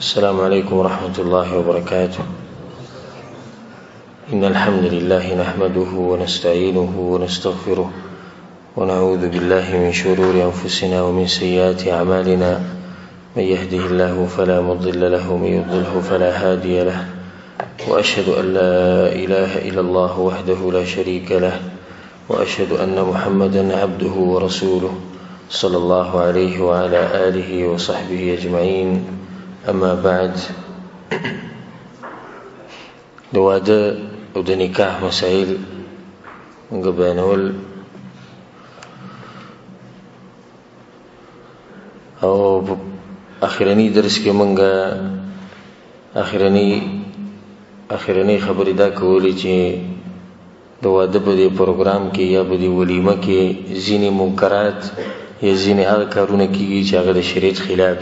السلام عليكم ورحمة الله وبركاته. إن الحمد لله نحمده ونستعينه ونستغفره ونعوذ بالله من شرور أنفسنا ومن سيئات أعمالنا. من يهده الله فلا مضل له ومن يضلله فلا هادي له، وأشهد أن لا إله إلا الله وحده لا شريك له، وأشهد أن محمدا عبده ورسوله صلى الله عليه وعلى آله وصحبه أجمعين. أما بعد، د واده او د نکاح مسائل موږ بیانول او اخرنی درس کې موږ اخرنی خبرې دا کولې چې د واده په دې پروګرام کې یا په دې ولیمه کې ځینې منکرات یا ځینې هغه کارونه کېږي چې هغه د شریعت خلاف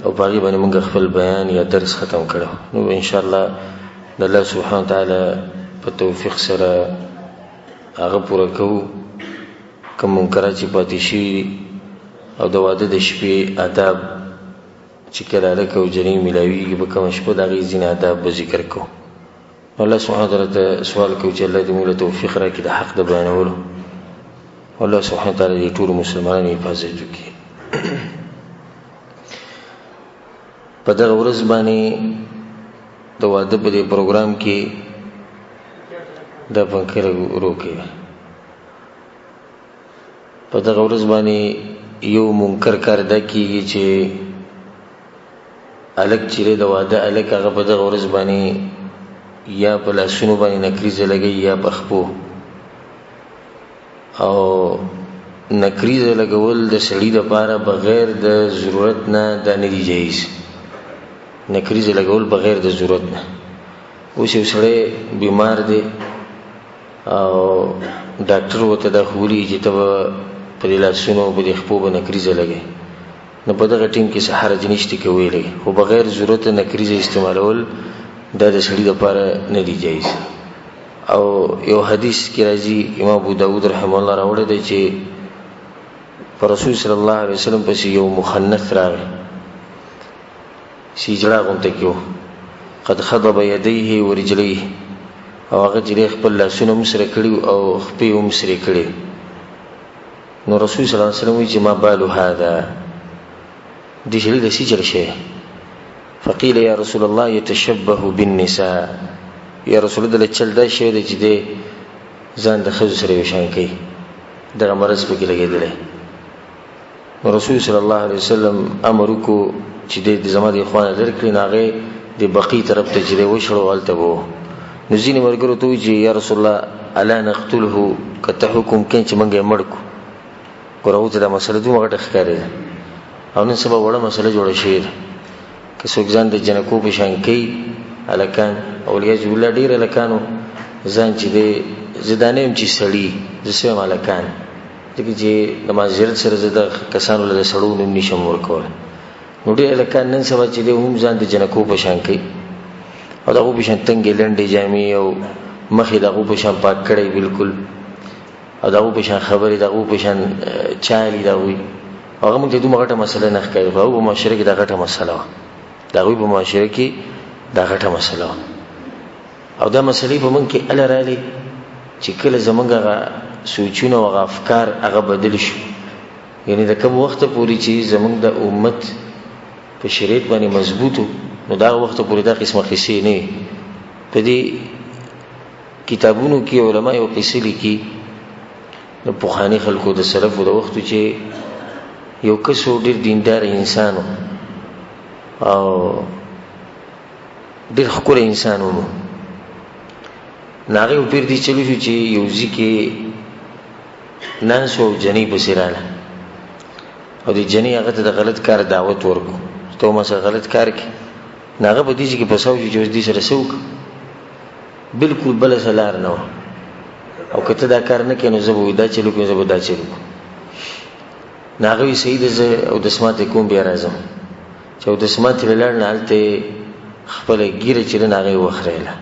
او په هغې باندې موږ خپل بیان یا درس ختم کړو. نو انشاءالله د الله سبحانه وتعالی په توفیق سره هغه پوره کوو. کوم منکرات چې پاتې شوي او د واده د شپې آداب چې کله هلک او جنۍ میلاویږي په کومه شپه د هغې ځینې آداب به ذکر کوو. الله سبحانه وتعالی ته سوال کوو چې الله دې موږ له توفیق راکړي د حق د بیانولو. الله سبحانه وتعالی دې ټولو مسلمانانو حفاظت وکړي. په دغه ورځ باندې د واده په دې پروګرام کې دا پنکه روکې په دغه ورځ باندې یو منکر کار دا کېږي چې هلک چې دی د واده هلک هغه په دغه ورځ باندې یا په لاسونو باندې نکریزه لګوي یا په خپو. او نکریزه لګول د سړي دپاره بغیر د ضرورت نه دا نه دي جایز. نکریزه لګول بغیر د ضرورت نه. اوس یو سړی بیمار دی او ډاکټر ورته دا ښولي چې ته به په دې لاسونو په دې خپو به نکریزه لګوې، نو په دغه ټیم کې څه حرج نشته که ویې لګې، خو بغیر ضرورت نکریزه استعمالول دا د سړي دپاره نه دي جایز. او یو حدیث کې راځي، امام ابو داود رحمه الله راوړی دی چې په رسول صلی الله علیه وسلم پسې یو مخنث راغی، سیجړه غونته کې و، قد خضب یدیه ورجلیه، او هغه چې خپل لاسونه هم سره کړي او خپې هم سرې کړي. نو رسول صلی الله علیه وسلم وایي چې ما بال هذا، دې سړي د څه چل شی؟ فقیل یا رسول الله یتشبه بالنساء، یا رسول الله د چل دا شی دی چې دی ځان د ښځو سره یو شان کوي، دغه مرض پکې لګېدلی. نو رسول صلی الله علیه وسلم امر وکړو چې د زما د اخوانه لرې کړي، نو هغې د بقي طرف ته چې دی وشړو، هلته به و. نو ځینې ملګرو ته وایي چې یا رسول الله الا نقتله، که ته حکم کوې چې موږ یې مړ کړو. ګوره هغوی ته دا مسله دومره غټه ښکارېده او نن سبا وړه مسله جوړه شوې ده. که څوک ځان د جنکو په شان کوي هلکان، اولیاذ بالله ډېر هلکانو ځان چې دی زه دا نه یم چې سړي، زه څه یم هلکان، ځکه چې د معذرت سره زه د کسانو له د سړو نوم نشم ورکولی. نو ډېر هلکان نن سبا چې دی هم ځان د جنکو په شان کوي او د هغو په شان تنګې لنډې جامې او مخ یې د هغو په شان پاک کړی بالکل، او د هغو په شان خبرې، د هغو په شان چالي د هغوی. هغه موږ ته دومره غټه مسله نه ښکاري، خو هغوی په معاشره کې دا غټه مسله وه، د هغوی په معاشره کې دا غټه مسله وه. او دا مسلې په موږ کې هله راغلې چې کله زموږ هغه سوچونه او هغه افکار هغه بدل شو. یعنې د کوم وخته پورې چې زموږ د امت په شریعت باندې مضبوطو، نو دا وخته پورې دا قسمه قصې نه وي. په دې کتابونو کې علما یو قصې لیکي د پخواني خلکو د سلفو د وختو چې یو کس ډېر دیندار انسان او ډېر ښکلی انسان و. نو هغې پیر دې چلو شو چې یو ځای کې ناست و او جنۍ پسې راغله او د جنۍ هغه ته د غلط کار دعوت ورکړو، ته هم سره غلط کار کې. نو هغه په دې ځای کې پساو شو چې اوس دې سره څه وکړو، بلکل بله څه لار نه وه. او که ته دا کار نه کوې نو زه به دا چل وکړم، زه به دا چل وکړم. نو هغه وایي صحیح ده، زه اودسمات یې کوم بیا راځم. چې اودسمات یې ولاړ نه هلته یې خپله ږیره چې ده نو هغه یې وخریله.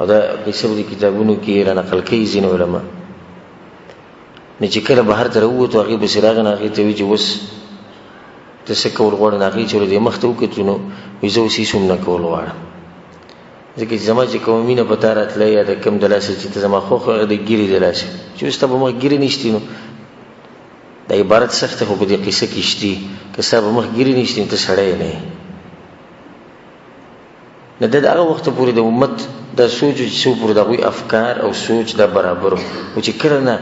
او دا قصه په کتابونو کې را نقل کوي ځینې علما. نو چې کله بهر ته راووتو هغې پسې راغی، نو هغې ته وایي چې اوس ته څه کول غواړې نه هغې چې ورته مخ ته وکتو نو وایي زه اوس هېڅ هم نه کول غواړم ځکه چې زما چې کومه مینه په تا راتله یا د کوم د لاسه چې ته زما خوښ هغه د ګیرې د لاسه چې اوس ته په مخ ګیرې نشتي نو دا عبارت سخته خو په دې قصه کې شتي که ستا په مخ ګیرې نشتي نو ته سړی نه یې نه د هغه وخته پورې د امت دا سوچ چې څو پورې د هغوی افکار او سوچ دا برابر و چې کله نه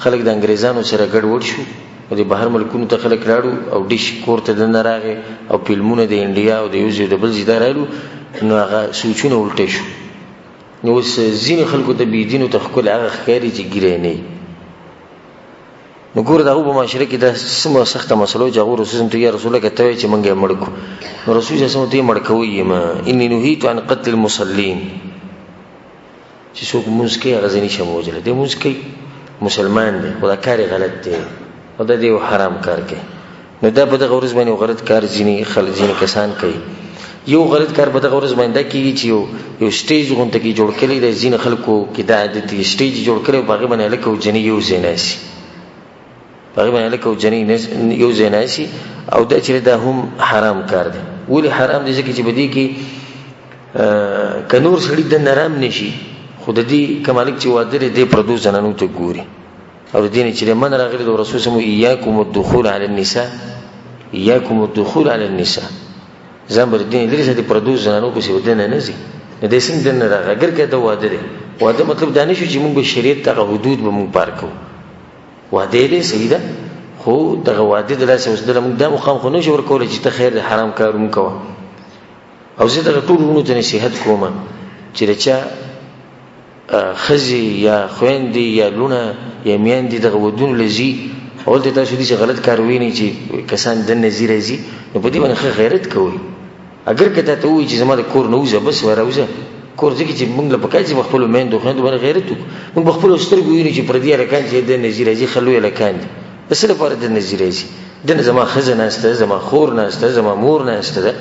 خلک د انګریزانو سره ګډوډ شو او د بهر ملکونو ته خلک لاړو او ډیش کور ته دننه راغی او فلمونه د انډیا او د یو ځای د بل ځای ته رالو نو هغه سوچونه الټه شو نو اوس ځینې خلکو ته بېدینو ته ښکلې هغه ښکاري چې ګیری نه وي نو ګوره د هغو په معاشره کې دا څومره سخته مسله وه چې هغو رسول ته یا رسول الله که ته وایې چې موږ یې مړ کړو نو رسول صلی الله علیه وسلم ته یې مړ کوئ یم اني نهیت عن قتل المصلین چې څوک لمونځ کوي هغه زه نشم وژلی دی لمونځ کوي مسلمان دی خو دا کار یې غلط دی او دا دی یو حرام کار کوي نو دا په دغه ورځ باندې یو غلط کار ځینې کسان کوي یو غلط کار په دغه ورځ باندې دا کېږي چې یو سټیج غونته کې جوړ کړی دی ځینې خلکو کې دا عادت دی سټیج جوړ کړی او په هغې باندې هلک او جنۍ یو ځای ناستي په هغې باندې هلک او جنۍ یو ځای ناستي او دا چې دا هم حرام کار دی ولې حرام دی ځکه چې په دې کې که نور سړي دننه رام نه شي خو د دې کوم هلک چې واده دی دی پردو زنانو ته ګوري او د دې نه چې من راغلی د رسول صلی ایاکم الدخول علی النساء ایاکم الدخول علی النساء ځان به د دې لرې ساتي پردو زنانو پسې به دننه نه ځي نو دی څنګه دننه راغی اګر که دا واده دی واده مطلب دا نه شو چې موږ به شریعت هغه حدود به موږ پار کوو واده دی صحیح ده خو دغه واده د لاسه اوسېدله موږ دا مقام خو نه شو ورکولی چې ته خیر د حرام کار مونږ کوه او زه دغه ټول وروڼو ته نصیحت کوم چې د چا ښځې یا خویندې یا لونه یا میندې دغه ودونو له ځي هلته تاسو داسې غلط کار ووینئ چې کسان دننه ځي راځي نو په دې باندې ښه غیرت کوئ اگر که تا ته ووایي چې زما د کور نه وځه بس راوځه کور ځکه چې موږ له پکار چې په خپلو میندو خویندو باندې غیرت وکړو موږ په خپلو سترګو وینو چې پردي هلکان چې دننه ځي راځي ښه لوی هلکان دي د څه لپاره دننه ځي راځي دننه زما ښځه ناسته ده زما خور ناسته ده زما مور ناسته ده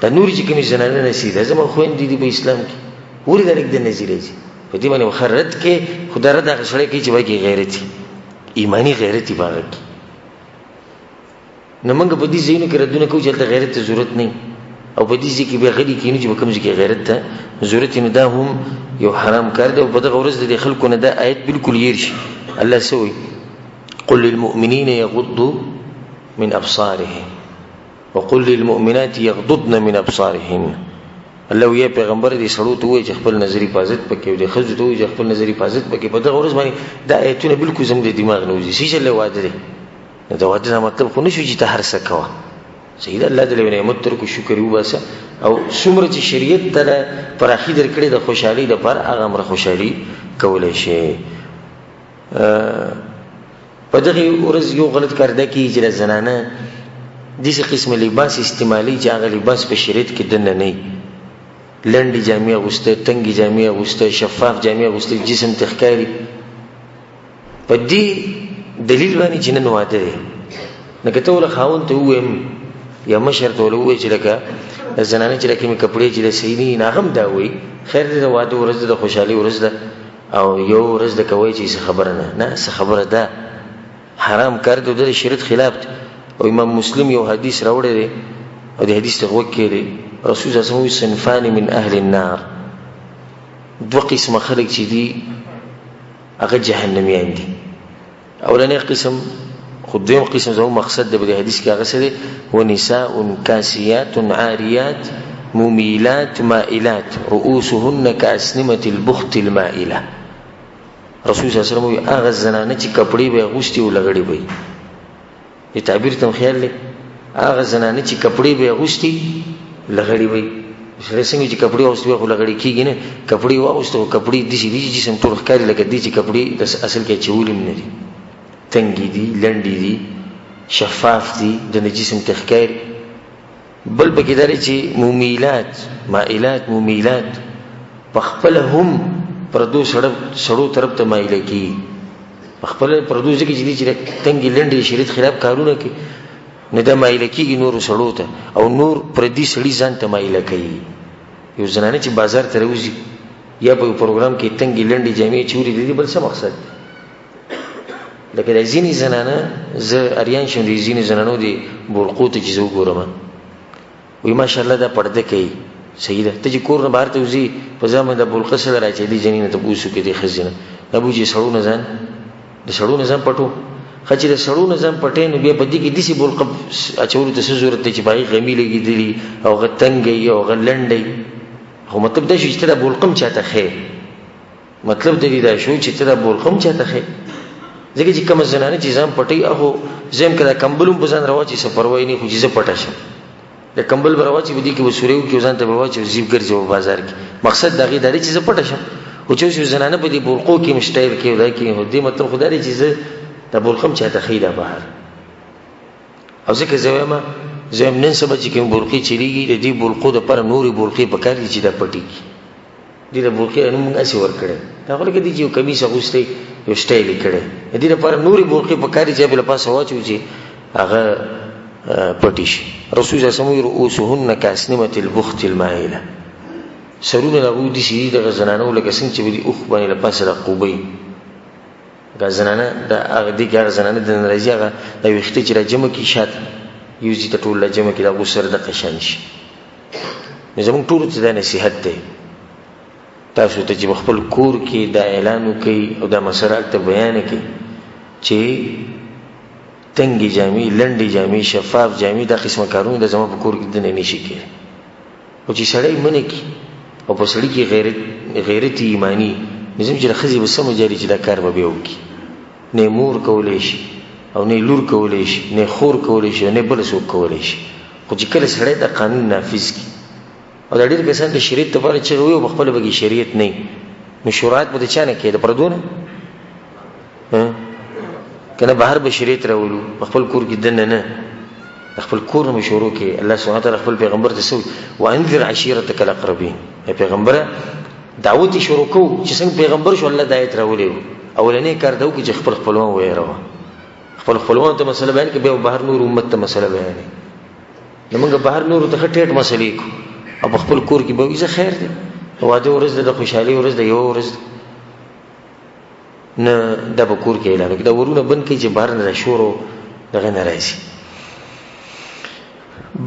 دا نورې چې کومې زنانه ناستې ده زما خویندې دي په اسلام کې ولې دا هلک دننه ځي راځي په دې باندې ښه رد کې خو دا رد هغه سړی کوي چې په کې غیرت وي ایماني غیرت وي په هغه کې نو موږ په دې ځایونو کې ردونه کوو چې هلته غیرت ته ضرورت نه او په دې ځای کې بیا غلي کېنو چې په کوم ځای کې غیرت ته ضرورت نو دا هم یو حرام کار دی او په دغه ورځ د خلکو نه دا آیت بالکل هېر شي الله څه وایي قل للمؤمنین یغضوا من ابصارهم وقل للمؤمنات یغضضن من ابصارهن الله وی پیغمبر دې سړو ته وایي چې خپل نظر حفاظت پکې او د ښځو ته وایي چې خپل نظر حفاظت پکې په دغه ورځ باندې دا آیتونه بالکل زموږ د دماغ نه وځي څه چلی واده دی نو د واده نه مطلب خو نه شو چې ته هر څه کوه صحیح ده الله د یو نعمت تر کو شکر وباسه او څومره چې شریعت ته پراخي درکړې د خوشحالۍ لپاره هغه امر خوشحالي کولی شي په دغه ورځ یو غلط کار دا کېږي چې د زنانه داسې قسم لباس استعمالي چې هغه لباس په شریعت کې دننه نه وي لنډې جامې اغوسته تنګې جامې اغوسته شفاف جامې اغوسته جسم ته ښکاري په دې دلیل باندې چې نن واده دی لکه ته له خاوند ته ووایم یا مشر ته له ووایي چې لکه زنانه چې کومې کپړې چې د صحیح نه وي هغه هم دا وایي خیر دی د واده ورځ ده د خوشحالۍ ورځ ده او یو ورځ ده کوی چې څه خبره نه څه خبره ده حرام کار دی د شریعت خلاف دی او امام مسلم یو حدیث راوړی دی او د حدیث ته غوږ کېږدئ رسول صلی الله علیه وسلم صنفان من اهل النار دوه قسمه خلک چې دي هغه جهنمیان دي اولنی قسم خو دویم قسم زموږ مقصد دی په دې حدیث کې هغه څه دی ونساء کاسیات عاریات ممیلات مائلات رؤوسهن کاسنمة البخت المائله رسول صلی الله علیه وسلم وایي هغه زنانه چې کپړې به یې اغوستي او لغړې به یې دې تعبیر ته خیال دی هغه زنانه چې کپړې به یې اغوستي لغړې به یې سړی څنګه چې کپړې واغوستي بیا خو لغړې کېږي نه کپړې واغوسته خو کپړې داسې دي چې جسم ټول ښکاري لکه دې چې کپړې اصل کې اچولي هم نه دي تنګې دي لنډې دي شفاف دي د جسم ته ښکاري بل پکې دا دی چې ممیلات مائلات ممیلات په خپله هم پردو سړو طرف ته مایله کېږي په خپله پردو ځکه چې دي چې تنګې لنډې شریعت خلاف کارونه کوي نو دا مایله کېږي نورو سړو ته او نور پردي سړي ځان ته مایله کوي یو زنانه چې بازار ته راوځي یا په یو پروګرام کې تنګې لنډې جامې چوري دي بل څه مقصد لکه د ځینې زنانه زه اریان شم د ځینې زنانو د بولقو ته چې زه وګورم وی ماشاءالله دا پرده کوي صحیح ده ته چې کور نه بهر ته وځي په ځامه د بولقه سره راځي دي جنینه ته پوسو کې دي خزینه ابو جی سړو نه ځان د سړو نه ځان پټو خچې د سړو نه ځان پټې نو بیا بدی کې دسی بولقه اچول ته ضرورت ته چې باغی غمی لګیدلی او غتنګي او غلندې هو مطلب دا چې ته د بولقم چاته خې مطلب دې دا شو چې ته د بولقم چاته خې ځکه چې کوم زنانه چې ځان پټي هغه زم کړه کمبلوم په ځان راوچی سفر وای نه خو چې پټه شه د کمبل براوچی بدی کې وسوریو کې ځان ته براوچی زیب ګرځي په بازار کې مقصد دا غي داري چې پټه شه او چې زنانه په دې بولقو کې مشتایل کې ودای کې هدي مطلب خدای چې د بولقم چاته خیره بهر او ځکه زم نن سبا چې کوم بولقي چلیږي د دې بولقو د پر نوري بولقي په کار کې چې دا پټي دي د بولقي انو موږ اسی ور کړه دا خلک دي چې کمیس اغوستي یو سټایل کړي دې لپاره نوري بولقي په کار چې بل پاسه واچو چې هغه پټیش رسول الله صلی الله علیه وسلم رؤوسهن کاسنمه البخت المائله سرونه له دي شي د غزنانو لکه څنګه چې بلی اوخ باندې لپاسه د قوبي غزنانه د هغه دي غزنانه د ناراضي هغه د وخت چې راجمه کې شات یوزي ته ټول راجمه کې د غسر د قشان شي زموږ ټول ته د نصيحت ده تاسو ته چې خپل کور کې د اعلان کوي او د مسرات ته بیان کوي چې تنګي جامي لنډي جامي شفاف جامي د قسمه کارونه د زمو په کور کې د نه نشي کېږي او چې سړی منه کی او په سړی کې غیرت ایمانی نظم چې خزي بسمه جاری چې دا کار به وکي نه مور کولې شي او نه لور کولې شي نه خور کولې شي نه بل څوک کولې شي خو چې کله سړی د قانون نافذ کی او د ډېر کسان د شریعت په اړه چې وي په خپل بګي شریعت نه مشورات به چانه کې د پردونه کنه بهر به شریعت راولو خپل کور کې دنه نه خپل کور مشورو کې الله سبحانه وتعالى خپل پیغمبر ته سوي وانذر عشيرتك الاقربين پیغمبر دعوت شروع کو چې څنګه پیغمبر شو الله دایت راولې اولنې کار دا چې خپل خپلوان وایره خپل خپلوان ته مسله بیان کې به بهر نور امت ته مسله بیان نه موږ بهر نور ته ټیټ مسلې کو او خپل کور کې به ویزه خیر دی واده ورځ د خوشحالي ورځ د یو ورځ نه د بکور کې اعلان دا ورونه بند کې چې بهر نه شورو دغه ناراضي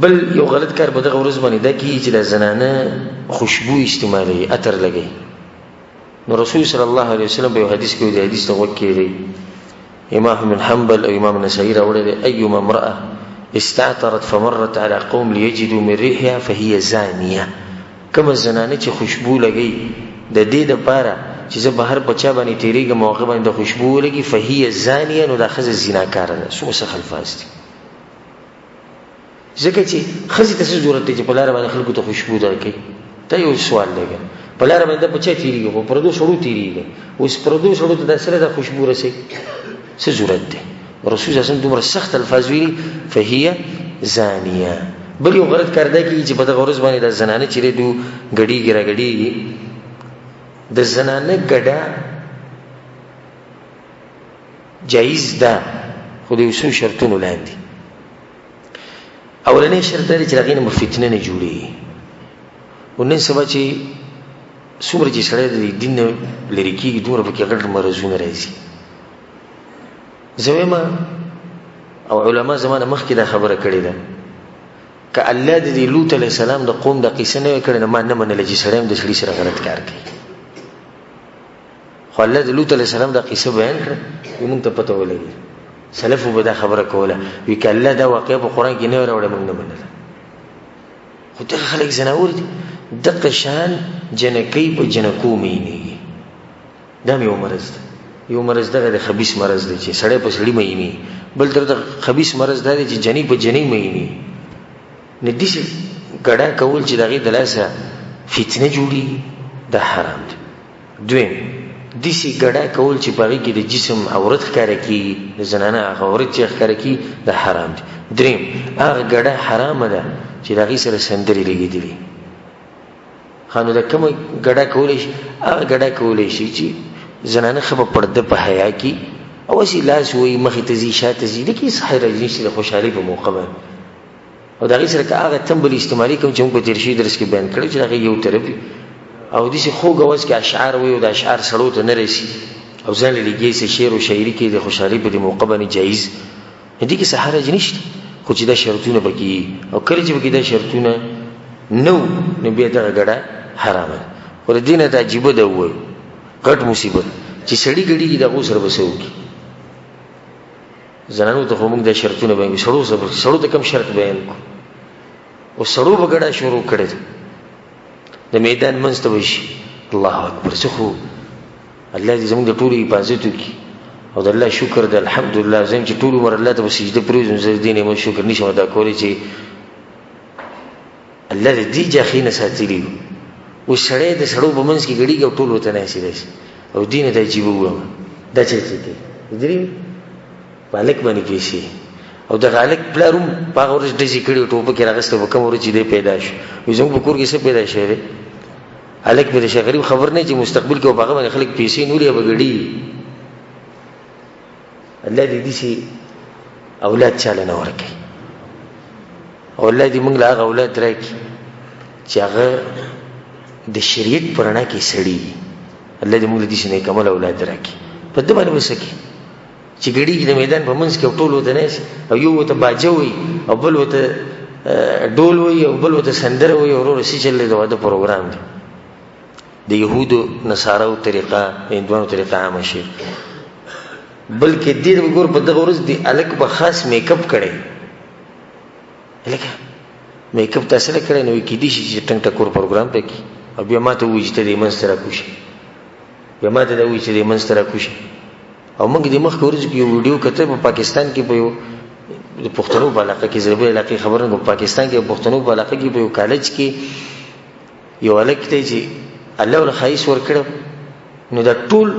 بل یو غلط کار به دغه ورځ باندې دا کی چې د زنانه خوشبو استعمالي عطر لګي نو رسول صلی الله علیه وسلم په حدیث کې دی حدیث ته وکړي امام بن حنبل او امام نسائی راوړل ايما امراه استعطرت فمرت على قوم ليجدوا من ريحها فهي زانيه کما زنانه چې خوشبو لګي د دې لپاره چې زه بهر بچا باندې تیریږم موقع باندې د خوشبو لګي فهي زانيه نو د خزه زناکار ده سو څه خلفاز دي ځکه چې خزه ته ضرورت دی چې په لار باندې خلکو ته خوشبو درکړي ته یو سوال لګي په لار باندې بچا تیریږي په پردو شړو تیریږي اوس پردو شړو ته د سره د خوشبو رسي څه ضرورت دی رسول الله صلی دومره سخت الفاظ ویلي فهي زانيه بل یو غلط کار دی چې په دغه ورځ باندې د زنانه چیرې دو غړي ګرګړي د زنانه ګډا جایز ده خو د یو شرطونو لاندې اولنې شرط دی چې هغه نه فتنه نه جوړي ونن سبا چې څومره چې سره د دین لري کېږي دومره پکې غټ مرزونه راځي زویما او علما زمانه مخکې دا خبره کړې ده ک الله د لوط علیه السلام د قوم د قصه نه کړي نه ما نه منل چې سره د شړي سره غلط کار کوي خو الله د لوط علیه السلام د قصه بیان کړ موږ ته پته ولګي سلفو به دا خبره کوله وی ک الله دا واقع په قران کې نه راوړل موږ نه منل خو ته خلک زناور دي د قشان جنکی په جنکو مینی دا یو مرض ده یو مرض ده د خبيث مرض دی چې سړی په سړی مینی بل تر د خبيث مرض ده چې جنی په جنی مینی نه دي ګډا کول چې دغه دلاسه فتنه جوړي د حرام دی دویم دسی ګډا کول چې باغی کې د جسم عورت ښکار کی د زنانه عورت چې ښکار کی د حرام دی دریم هغه ګډا حرام ده چې دغه سره سندري لګیدلی خانو دا کوم ګډا کولې شي هغه ګډا کولې شي چې زنانه خبر پرده په حیا کې او اسی لاس وي مخې ته زی شاته زی لکه صحیح راځي چې خوشحالي په موقع باندې او دا غي سره هغه تمبل استعمالي کوم چې موږ په تیر شي درس کې بیان کړو چې هغه یو طرف او دې خو غواز کې اشعار وي او د اشعار سړو ته نه رسي او ځان لګي سي شعر او شاعري کې د خوشحالي په موقع باندې جایز دي کې څه حرج نشته خو چې دا شرطونه بکی او کله چې بکی دا شرطونه نو بیا دا غړه حرامه ور دینه ته عجیب ده وای کټ مصیبت چې سړی ګډي د غو سره بسو کی زنانو ته موږ د شرطونه باندې سړو ته کم شرط بیان کو او سړو بغړه شروع کړي د میدان منځ ته وشي الله اکبر څخه الله دې زموږ د ټولو حفاظت وکړي او د الله شکر د الحمدلله زم چې ټول عمر الله ته سجده پریږم زه دې نه مو شکر نشم ادا کولی چې الله دې ځخینه ساتلی او سړی د سړو په منځ کې غړي او ټول وته نه شي او دین ته جیبو و دا چې څه دې مالک باندې کیشي او د غالک پلاروم پاغه ورځ د ذکر ټوپه کې راغسته وکم ورځ دې پیدا شو زموږ په کور کې څه پیدا شوی الک به شي غریب خبر نه چې مستقبل کې وبغه باندې خلک پیسې نوري بغړي الله دې شي اولاد چاله نه ورکي اولاد دې موږ لا اولاد راکې چې هغه د شریعت پرنا کې سړي الله دې موږ دې شي کمل اولاد راکې په دې باندې وسکي چې ګړي د میدان په منځ کې ټول وته نه او یو ته باجوي او بل وته ډول وي او بل وته سندره وي او ورسې چلې دا د پروګرام دی د يهودو نصارو طریقه هندوانو طریقه عام شي بلکې دې وګور په دغه ورځ دی الک به خاص میک اپ کړي الک میک اپ تاسو نه کړي نو کې دي چې ټنګ ټکور پروګرام پکې او بیا ماته وایي چې دې منستر کوشي بیا ماته دا وایي چې دې منستر کوشي او موږ دې مخ ورځ کې یو ویډیو کته په پاکستان کې په یو د پښتنو په علاقه کې زربې علاقې خبرونه په پاکستان کې پښتنو په علاقه کې په یو کالج کې یو الک ته چې الله ول خایس ور کړو نو دا ټول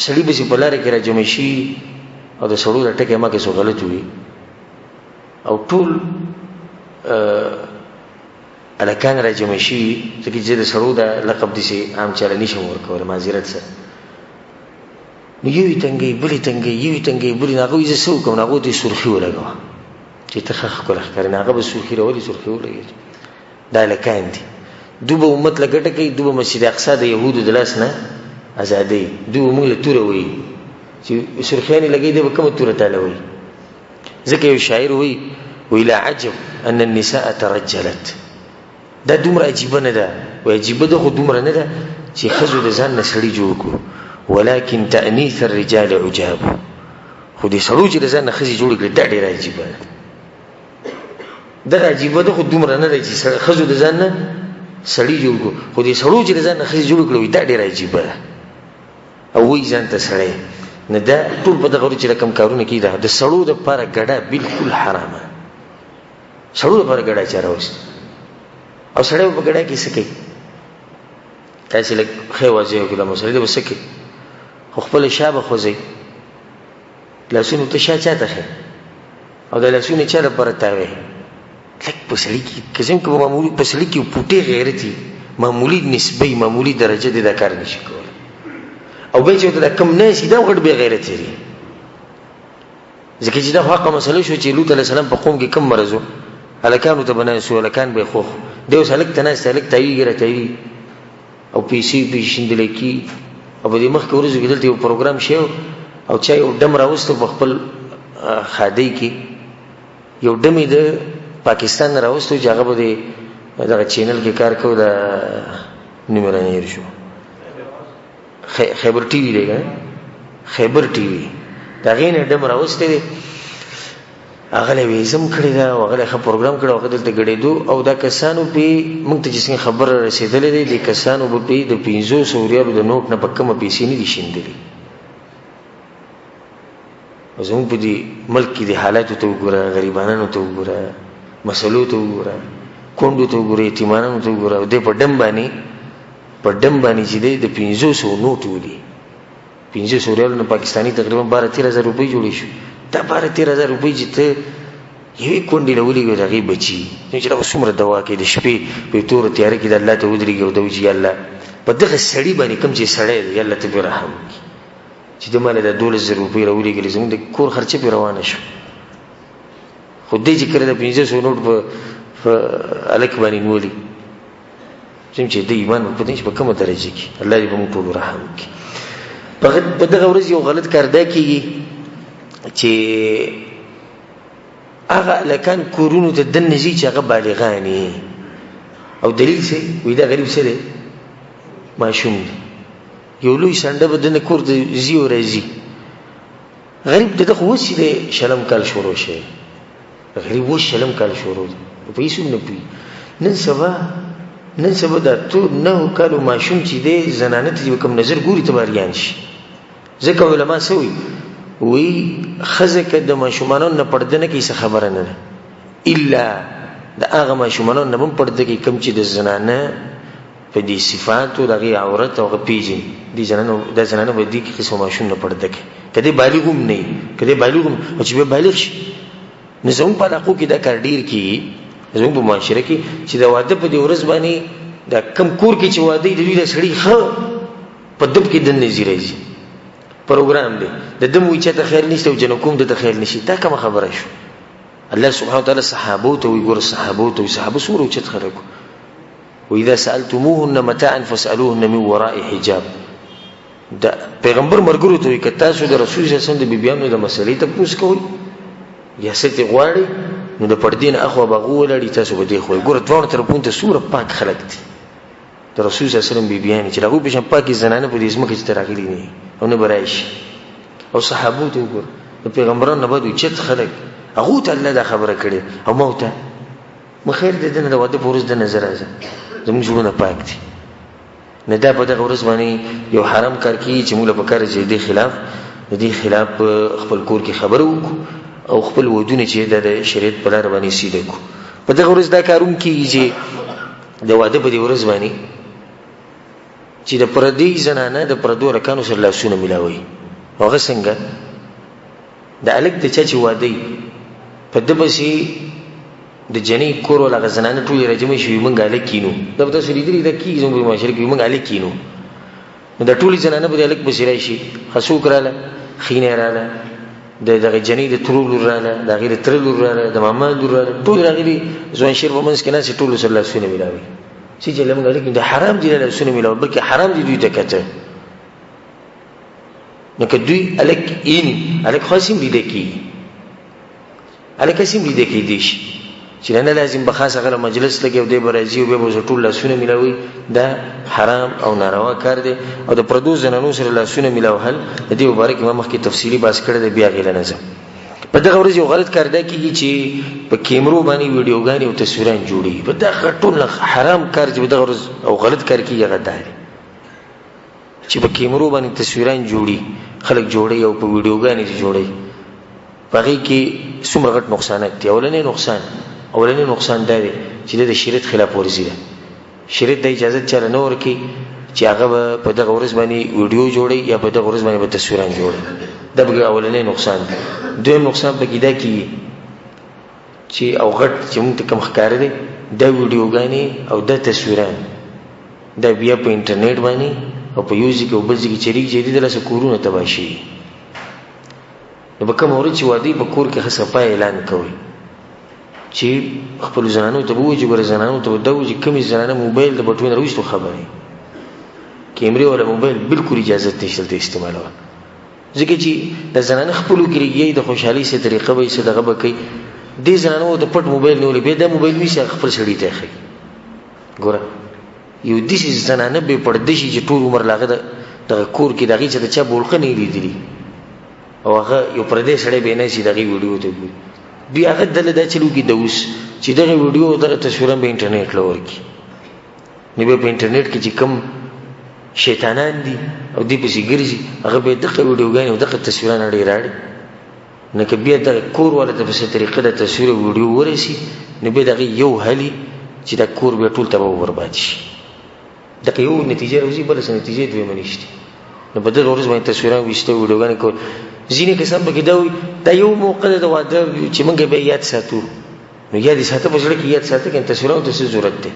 سړي به په لار کې راځم شي او د سړو ټکه ما کې څه غلط وي او ټول الکان راځم شي چې د سړو دا لقب دي سي عام چاله نشم ورکول معذرت سره نو یوې تنګي بلې تنګي یوې تنګي بلې هغه یې څه کوم هغه دې سرخي ولګو چې تخخ کول ښکارنه هغه به سرخي راولي سرخي ولګي دا لکان دي دوبه امت لګټه کوي دوبه مسجد اقصی د يهودو د لاس نه ازادي دوی موږ له توره وي چې سرخياني لګي د کومه توره تعالی وي ځکه یو شاعر وي ویلا عجب ان النساء ترجلت دا دومره عجیب نه ده او عجیب ده خو دومره نه ده چې خزو د ځان نسړي جوړ کو ولكن تأنيث الرجال عجاب خو دې سړو چې د ځان خزي جوړ کړي دا ډېر عجیب ده دا عجیب ده خو دومره نه ده چې خزو د ځان سړي جوړ کو خو دې سړو چې د ځان خزي جوړ کړي دا ډېر عجیب ده او وی ځان ته سړی نه دا ټول په دغه چې رقم کارونه کیده د سړو د لپاره ګډه بالکل حرامه سړو لپاره ګډه چاره وست او سړی په ګډه کې سکی تاسو له خیوازه یو کله مسله ده وسکی خو خپل شابه خوځي لاسونو ته چاته خې او د لاسونو چا لپاره تاوي لکه په سړی کې کزم کې معمولی په سړی کې پټي غیرتي معمولی نسبی معمولی درجه د کار نشي کول او به چې دا کم نه سي دا غړ به غیرت لري ځکه چې دا حق مسله شو چې لوط علیه السلام په قوم کې کم مرزو الکانو ته بنای سو الکان به خو دیو سلک تنه سلک تایګره تایي او پیسې پیشندل کی او په دې مخ کې ورځ کې دلته یو پروګرام شو او چا یو دم راوستو په خپل خادي کې یو دمې د پاکستان راوستو چې هغه به دغه چینل کې کار کوي دا نیمه نه شو خیبر ټي وی دی خیبر ټي وی دا غینه دم راوسته دي هغه له ویزم کړی دا هغه له پروګرام کړو هغه دلته غړېدو او دا کسانو په موږ ته چې خبر رسیدلې دي د کسانو په 500 ریالو د نوٹ نه پکمه پیسې نه دي شیندلې زموږ په دې ملک کې د حالاتو ته وګوره غریبانو ته وګوره مسلو ته وګوره کوندو ته وګوره یتیمانو ته وګوره د په ډم باندې چې د 500 نوٹ ودی 500 ریال نه پاکستانی تقریبا 12-13,000 روپۍ جوړې شو دا 12-13,000 روپۍ چې ته یوې کونډې له ولېږې د هغې بچي چې دا څومره دوا کوي د شپې په تور تیاره کې د الله ته ودرېږي او د وجې یا الله په دغه سړي باندې کوم چې سړی دی یا الله ته پرې رحم وکړي چې د ماله د 12,000 روپۍ راولېږلې زموږ د کور خرچه پرې روانه شو خو دې چې کله د 500 نوټ په الک باندې نیولي چې د ایمان په دې په کومه درجه کې الله دې په موږ ټول رحم وکړي په دغه ورځ یو غلط کار دا کیږي چې هغه لکان کورونو ته دننه ځي چې هغه بالغانې او دلیل څه وي دا غریب څه دی ماشوم دی یو لوی سنډه به دننه کور ته ځي او راځي غریب دغه خو اوس چې دی شلم کال شروع شي غریب اوس شلم کال شروع دی په هېڅ هم نه پوهېږي نن سبا دا ټول 9 کالو ماشوم چې دی زنانه ته چې کوم نظر ګوري ته به اریان شي ځکه علما څه وایي ښځه که د ماشومانو نه پرده نه کوي څه خبره نه ده الا د هغه ماشومانو نه هم پرده کوي کوم چې د زنانه په دې صفاتو د هغې عورت او هغه پېژني دا زنانه به دې قسمه ماشوم نه پرده کوي که دی بالغ هم نه وي که دی بالغ هم او چې بیا بالغ شي نو زموږ په علاقو کې دا کار ډېر کېږي زموږ په معاشره کې چې د واده په دې ورځ باندې دا کم کور کې چې واده وي د دوی دا سړي ښه په دب کې دننه ځي راځي پروګرام دی د دم وی چاته خیر نشته او جنو کوم دته خیر نشي دا کومه خبره شو الله سبحانه وتعالى صحابو ته وی ګور صحابو ته صحابه سورو چت خلکو و اذا سالتموهن متاعا فاسالوهن من وراء حجاب دا پیغمبر مرګرو ته وی ک تاسو د رسول صلی الله علیه وسلم د بیبیانو د مسلې ته پوښتنه کوئ یا ست غواړي نو د پردین اخو بغول لري تاسو به دی خو ګور دوه تر پونته سوره پاک خلق دي د رسول صلی الله علیه وسلم بیبیان چې هغه په شان پاکي زنانه په دې اسمه کې تراغلي نه او نه برایش او صحابو ته وګور د پیغمبرانو نه بده چت خلق هغه ته الله دا خبره کړي او موته مخیر دې نه د واده پورز د نظر راځي زموږ جوړونه پاک دي نه دا په دغه ورځ باندې یو حرام کار کوي چې موږ په کار چې دې خلاف خپل کور کې خبرو او خپل ودونه چې د شریعت په لار باندې سیده کو په دغه ورځ دا کاروم کیږي چې د واده په دې ورځ باندې چې د پردي زنانه د پردو رکانو سره لاسونه ملاوي هغه څنګه د الګ د چا چې واده په دبسي د جنې کور ولا غزنانه ټول راجمې شوی مونږه الکینو دا په تاسو لیدلی دا کی زموږ معاشره کې مونږه الکینو نو د ټول زنانه په الګ بسیرای شي خسو کراله خینه رااله دغه جنې د ترول رااله د غیر ترل رااله د ماما رااله ټول راغلي ځوان شیر ومنس کې نه چې ټول سره لاسونه ملاوي چې جلم غلي د حرام دي لاسونه ملاوي بلکې حرام دي دوی ته کته نو کدوی الک الک خاصم دي کی الک قسم دي کی دیش چې نه لازم به خاصه غره مجلس لګي او د برازي او به ټول لاسونه ملاوي دا حرام او ناروا کار دی او د پردو زنانو سره لاسونه ملاوهل د دې مبارک امام مخکې تفصیلی باس کړی دی بیا غیله نظم په دغه ورځ یو غلط کار دی چې په کیمرو باندې ویډیوګانې او تصویران جوړي په دغه ټول حرام کار چې په دغه ورځ او غلط کار کیږي غدار چې په کیمرو باندې تصویران جوړي خلک جوړي او په ویډیوګانې جوړي پغې کې څومره غټ نقصانات دي اولنې نقصان دی چې د شریعت خلاف ورزي ده شریعت د اجازه چره نه ورکي چې هغه په دغه ورځ باندې ویډیو جوړي یا په دغه ورځ باندې تصویران جوړي دا به اولنې نقصان دی دویم نقصان پکې دا کی چې او غټ چې موږ ته کوم ښکار دي دا ویډیوګانې او د تصویران دا بیا په انټرنیټ باندې او په یوزیک او بل ځای کې چریک جدي د لاسه کورونه تباشي نو به کوم اوري چې وادي په کور کې حساب اعلان کوي چې خپل زنانو ته وایي چې ګور زنانو ته دوی چې کوم زنانه موبایل د بټوین رويستو خبرې کیمرې ولا موبایل بالکل اجازه نشته استعمالول ځکه چې د زنانه خپل کېږي د خوشحالي سره طریقه به صدقه وکړي د زنانو د پټ موبایل نه ولې به د موبایل ویسه خپل سړی ته خي ګور یو د زنانه به پردې شي چې ټول عمر لاغه د کور کې دغه چې د چا بولخه نه لیدلی او هغه یو پردې سړی به نه شي دغه ویډیو ته ګوري بیا هغه دلته چلو کې دوس چې دغه ویډیو دغه تصویرونه په انټرنیټ لور کې نو په انټرنیټ کې چې کم شیطانان دي او دی په سیګریزي هغه به دغه ویډیوګانې او دغه تصویرونه لري راړي نو کې بیا د کور ولا د په طریقه د تصویر ویډیو ورسي نو به دغه یو حالي چې د کور به ټول تباہ برباد شي دغه یو نتیجه راوځي بل څه نتیجه دوی منيشتي نو په دغه ورځ باندې تصویرونه وشته ویډیوګانې کول ځینې کسان به کېدوي دا یو موقع د واده چې موږ به یاد ساتو نو یاد ساتو په ځل کې یاد ساتو کې تصویرونه د څه ضرورت ده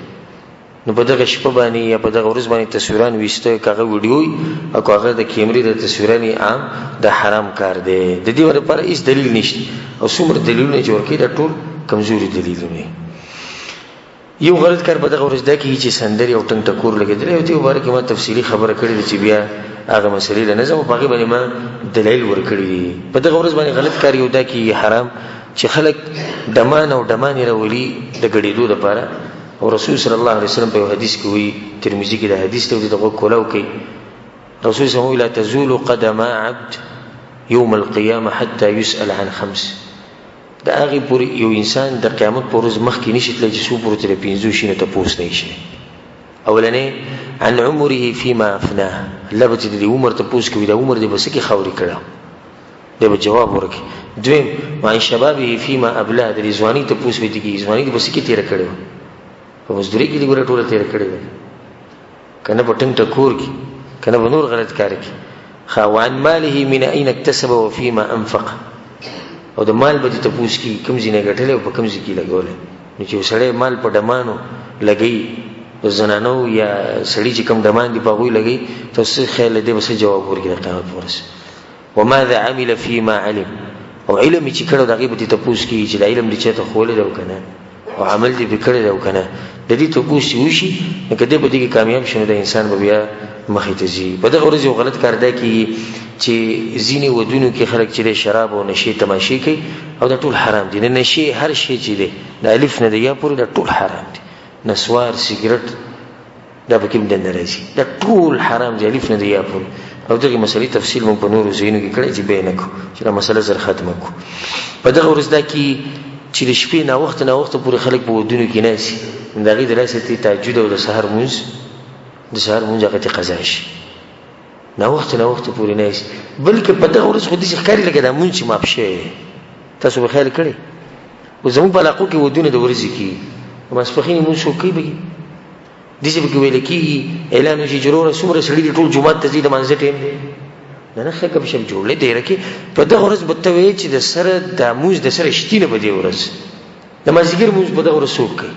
نو په دغه شپه باندې یا په دغه ورځ باندې تصویران وشته کاغه ویډیو او کاغه د کیمرې د تصویرانی عام د حرام کار دی د دې لپاره هیڅ دلیل نشته او څومره دلیلونه جوړ کړي دا ټول کمزوري دلیلونه یو غلط کار په دغه ورځ دا کیږي چې سندري او ټنګ ټکور لګیدل او ته مبارک ما تفصیلی خبره کړې چې بیا هغه مسلې نه زمو باقي باندې ما دلیل ورکړي په دغه ورځ باندې غلط کار یو دا کیږي حرام چې خلک دمان او دمان راولي د غړېدو لپاره او رسول صلی الله علیه وسلم په حدیث کې وی ترمذی کې د حدیث ته دغه کولاو کوي رسول صلی الله علیه وسلم لا تزول قدم عبد يوم القيامه حتى يسأل عن خمس دا هغه پوری یو انسان د قیامت پر ورځ مخکې نشي تللی چې څو پورې تر 15 شینه ته پوس نه شي اولنې عن عمره فيما افناه لبت د عمر ته پوس کوي د عمر د بس کې خوري کړه د جواب ورکړي دویم عن شبابه فيما ابلاه د ځواني ته پوس وي دي ځواني د بس کې تیر کړو په مزدوري کې لګره ټوله تیر کړو کنه په ټنګ ټکور کې کنه په نور غلط کار کې خوان ماله من اين اكتسب وفيما انفق او د مال به ته پوس کی کوم ځینې غټلې او په کوم ځای کې لګول نو چې سړی مال په دمانو لګي په زنانو یا سړی چې کوم دمان دی په غوي لګي تاسو خیال دې بس جواب ورکړي قیامت ورس وماذا عمل فيما علم او علم چې کړه دغه به ته پوس کی چې علم دې چاته خولې دا کنه او عمل دې وکړي دا کنه د دې ته پوس وشي نو کده به دې کامیاب شونه د انسان به بیا مخې ته ځي په دغه ورځ یو غلط کار دی چې ځینې ودونو کې خلک چې شراب او نشي تماشې کوي او دا ټول حرام دي نه نشي هر شی چې دی د الف نه دی یا پورې دا ټول حرام دي نسوار سیګریټ دا به کوم دنه راځي دا ټول حرام دي الف نه دی یا پورې او دغه مسلې تفصیل مونږ په نورو ځینو کې کړی چې بیان کو چې دا مسله زر ختمه کو په دغه ورځ دا کې چې د شپې نه وخت پورې خلک په ودونو کې ناسي دا غي د لاسه تهجد او د سحر مونږ هغه قضا شي نه وخت پورې نه شي بلکې په دغه ورځ خو دې ښکاری لګا د مونږ ما بشه تاسو به خیال کړئ او زموږ په علاقو کې ودونه د ورځې کې ماسپخین مونږ شو کوي به دې چې به ویل کې اعلان شي ضرور سمره سړي ټول جمعه ته ځي د منځ ټیم نه خلک به شم جوړلې دی رکه په دغه ورځ به ته وی چې د سره د موږ د سره شتینه به دی ورځ د مازیګر موږ په دغه ورځ سوق کوي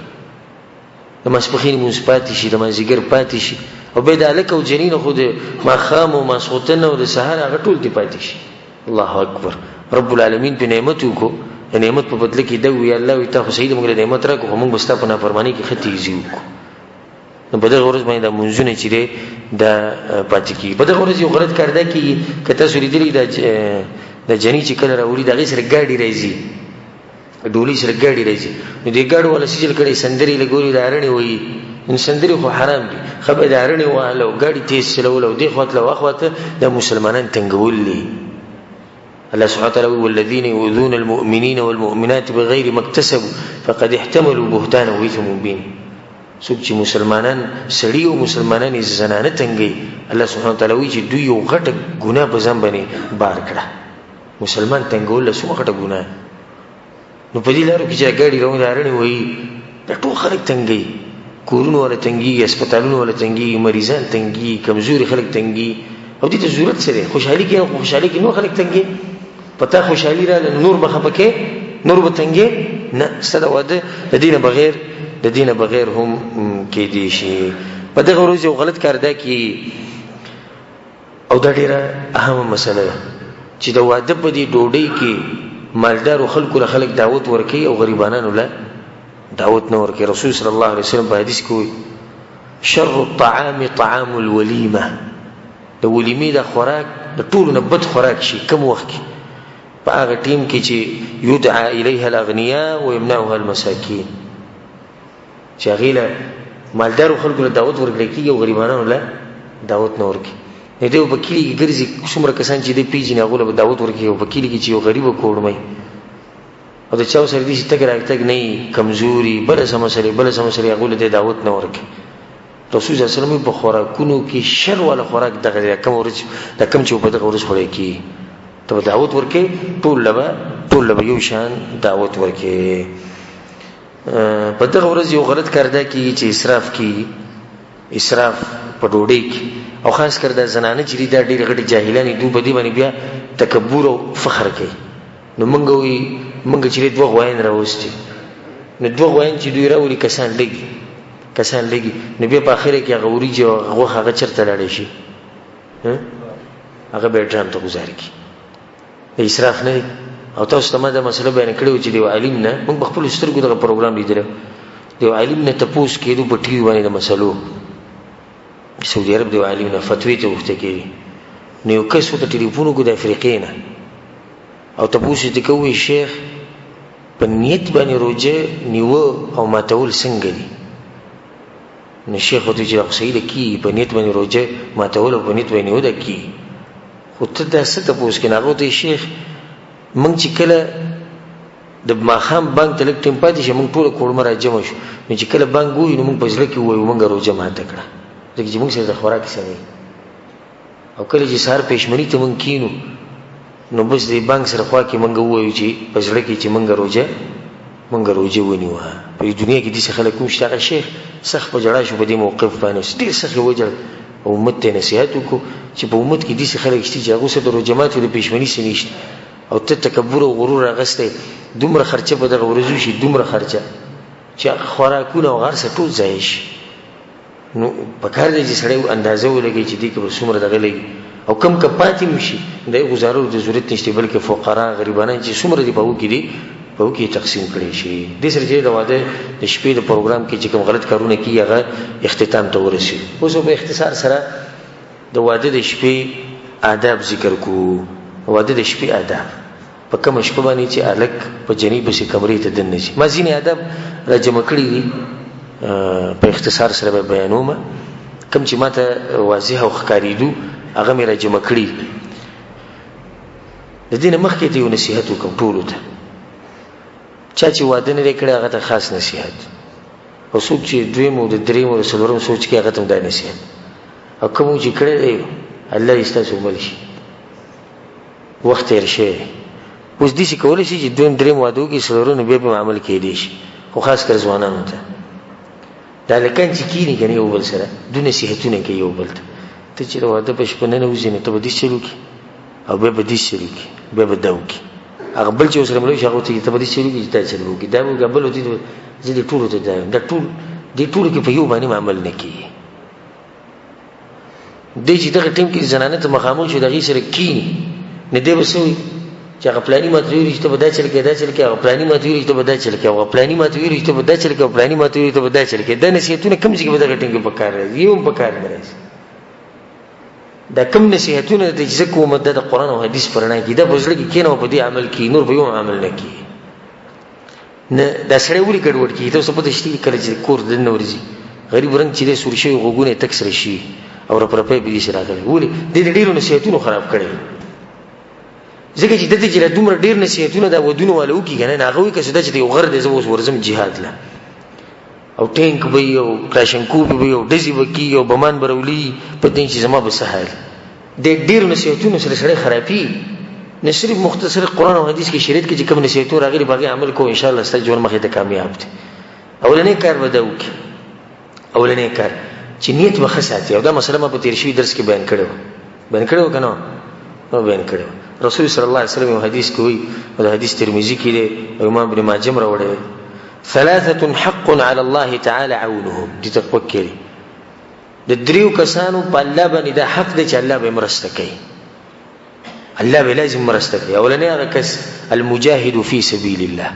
د ماسپخین موږ پاتې شي د مازیګر پاتې شي او به د الک او جنین خو د ماخام او ماسوتن او د سحر هغه ټول دی پاتې شي الله اکبر رب العالمین په نعمت کو نعمت په بدله کې دی وی الله وی ته خو سید موږ نعمت راکو موږ بستا په نافرمانی کې ختی زیو کو نو په دغه ورځ باندې د منځونه چې دی د پاتې کی په دغه ورځ یو غلط کار دی چې کته سوري دی د جنې چې کله راوړي دغه سره ګاډي راځي ډولي سره ګاډي راځي نو دې ګاډو ولا سجل کړي سندري لګوري دارني وي ان سندري خو حرام دي خبر دارني واله او ګاډي تیز چلول او دې خواته واخواته د مسلمانان تنګولي الله سبحانه وتعالى والذين يؤذون المؤمنين والمؤمنات بغير ما اكتسبوا فقد احتملوا بهتانا واثما مبين څوک چې مسلمانان سړي او مسلمانان یې زنانه تنګي الله سبحانه وتعالى وی چې دوی یو غټه ګناه په ځم باندې بار کړه مسلمان تنګول له څو غټه ګناه نو په دې لارو کې چې ګاډي روان دارني وایي د ټول خلک تنګي کورونو ولا تنګي هسپتالونو ولا تنګي مریضان تنګي کمزوري خلک تنګي او دې ته ضرورت سره خوشحالي کې نو خلک تنګي پتا خوشحالي را نور مخبکه نور به تنګي نه ستاسو واده د دینه بغیر هم کې دي شي په دغه ورځ یو غلط کار دی کې او دا ډیره اهمه مسله ده چې د واده په دې ډوډۍ کې مالدار خلکو له خلک دعوت ورکي او غریبانو له دعوت نه ورکي رسول صلی الله علیه وسلم په حدیث کې شر الطعام طعام الوليمه د ولیمې د خوراک د ټولو نه بد خوراک شي کوم وخت کې په هغه ټیم کې چې يدعى اليها الاغنياء ويمنعها المساكين چې غیله مالدار خلکو له دعوت ورکړي کې او غریبانو له دعوت نه ورکي نه دی په کلی کې ګرځي څومره کسان چې د پیژنې هغه له دعوت ورکي او په کلی کې چې یو غریب کوړمای او د چاو سره دې چې تګ راځي نه کمزوري بل سمسري هغه له دعوت نه ورکي رسول الله صلی الله علیه وسلم په خوراکونو کې شر ولا خوراک دغه کم ورځ د کم چې په دغه ورځ وړي کی ته دعوت ورکي ټول لبا یو شان دعوت ورکي په دغه ورځ یو غلط کار دی چې اسراف په ډوډۍ کې او خاص کر د زنانه چې دا ډېر غټ جاهلانی دوی په دې باندې بیا تکبر او فخر کوي نو مونږ چې دوه غواین راوستي نو دوه غواین چې دوی راوړي کسان لګي نو بیا په اخر کې غوري چې هغه چرته لاړ شي هغه به ډرام ته گزاري کی اسراف نه او تاسو ته ما دا مسله بیان کړو چې دی عالم نه موږ خپل سترګو دغه پروګرام لیدل دیو عالم نه تپوس کېدو په ټي وي باندې د مسلو سعودي عرب دیو عالم نه فتوی ته وخته کېږي نو یو کس ته ټلیفون وکړ د افریقې نه او تپوس یې کوي شیخ په نیت باندې روزه نیو او ماتول څنګه دي نو شیخ ورته چې صحیح ده کی په نیت باندې روزه ماتول او په نیت باندې نیو ده کی خو ته دا څه تپوس کې نه غوته شیخ مونږ چې کله د ماخام بانک تلک ټیم پاتې شي مونږ ټول کورمه راجمع شو نو چې کله بانک وایي نو مونږ په ځل کې وایو مونږ روزه ماته کړه ځکه چې مونږ سره د خوراک سره او کله چې سهار پېشمنی ته مونږ کینو نو بس د بانک سره خوا کې مونږ وایو چې په ځل کې چې مونږ روزه ونیوه په دنیا کې دې خلک کوم شته شیخ سخت په جړا شو په دې موقف باندې ډېر سخت وجل او امت ته نصيحت وکړو چې په امت کې دې خلک شته چې هغه سره د روزمات د پېشمنی سره نشته او ته تکبر او غرور راغسته دومره خرچه په دغه ورځو شي دومره خرچه چې خوراکونه او غر څه ټول ځای شي نو په کار دی چې سړی اندازه ولګي چې دې کې به څومره دغه لګي او کم کپاتې مشي د گزارو د ضرورت نشته بلکې فقرا غریبانه چې څومره دی په وو کې دي په وو کې تقسیم کړي شي د سره چې د واده د شپې د پروګرام کې چې کوم غلط کارونه کیږي هغه اختتام ته ورسي اوس په اختصار سره د واده د شپې آداب ذکر کو واده د شپې آداب په کوم شپه باندې چې الک په جنیب سي کمرې ته دن نشي ما ځینې آداب را جمع کړی دي په اختصار سره بیانوم کوم چې ماته واضح او ښکاریدو هغه مې را جمع کړی د دې مخکې ته یو نصيحت وکم ټول ته چا چې واده نه کړی هغه ته خاص نصيحت او څوک چې دویمو د دریمو د څلورم سوچ کې هغه ته دا نصيحت او کوم چې کړی الله یې ستاسو عمل شي وخت یې رشه اوس دې چې کولای شي چې دویم دریم وادو کې څلورونه به په عمل کې دي خو خاص کر ځوانانو ته دا لکه چې کینی کني یو بل سره د نصيحتونه کوي یو بل ته چې واده په شپه نه وځي نه ته به دې چلو کې او به دې چلو کې به داو کې هغه بل چې سره ملو شغو ته ته به دې چلو کې ته چلو کې دا به بل دې دې ټول ته دا ټول دې ټول کې په یو باندې عمل نه کوي دې چې دغه ټیم کې زنانه ته مخامخ شو دغه سره کینی نه دی وسوي چې هغه پلاني ماتوي رښتیا به دا چل کې دا چل کې هغه پلاني ماتوي رښتیا به دا چل کې هغه پلاني ماتوي رښتیا به دا چل کې هغه پلاني ماتوي رښتیا به دا چل کې دا نصيحتونه کوم ځای کې به دا ټینګ په کار راځي یو په کار نه راځي دا کوم نصيحتونه د ځکه مدد قرآن او حديث پرنا کې دا بوزړه کې کینو په دې عمل کې نور په یو عمل نه کې نه دا سره ولي ګډوډ کې ته څه په دشتي کړی چې کور د نورځي غریب رنګ چې له سورشي غوګونه تکسر شي او رپرپې به دي سره راغلي ولي د دې ډیرو نصيحتونو خراب کړي ځکه چې د دې چې دومره ډیر نصيحتونه دا ودونه والو کې کنه هغه وي کسه چې یو غر دې زو ورزم jihad لا او ټینک به یو کلاشنکوف به یو دزي وکي یو بمان برولي په دې چې زما به سهال د ډیر نصيحتونو سره سره خرابي نه صرف مختصر قرآن او حديث کې شریعت کې چې کوم نصيحتونه راغلي باغي عمل کو ان شاء الله ستاسو ژوند مخې ته کامیاب دي اولنې کار وداو کې اولنې کار چې نیت وخصاتي او دا مسله ما په تیر شوی درس کې بیان کړو کنه نو بیان کړو رسول صلی الله علیه وسلم حدیث کوي او حدیث ترمذی کې دی امام ابن ماجه راوړی ثلاثه حق على الله تعالى عونهم دي تفکر د دریو کسانو په الله باندې دا حق دی چې الله به مرسته کوي الله به لازم مرسته کوي اولنې هغه کس المجاهد فی سبیل الله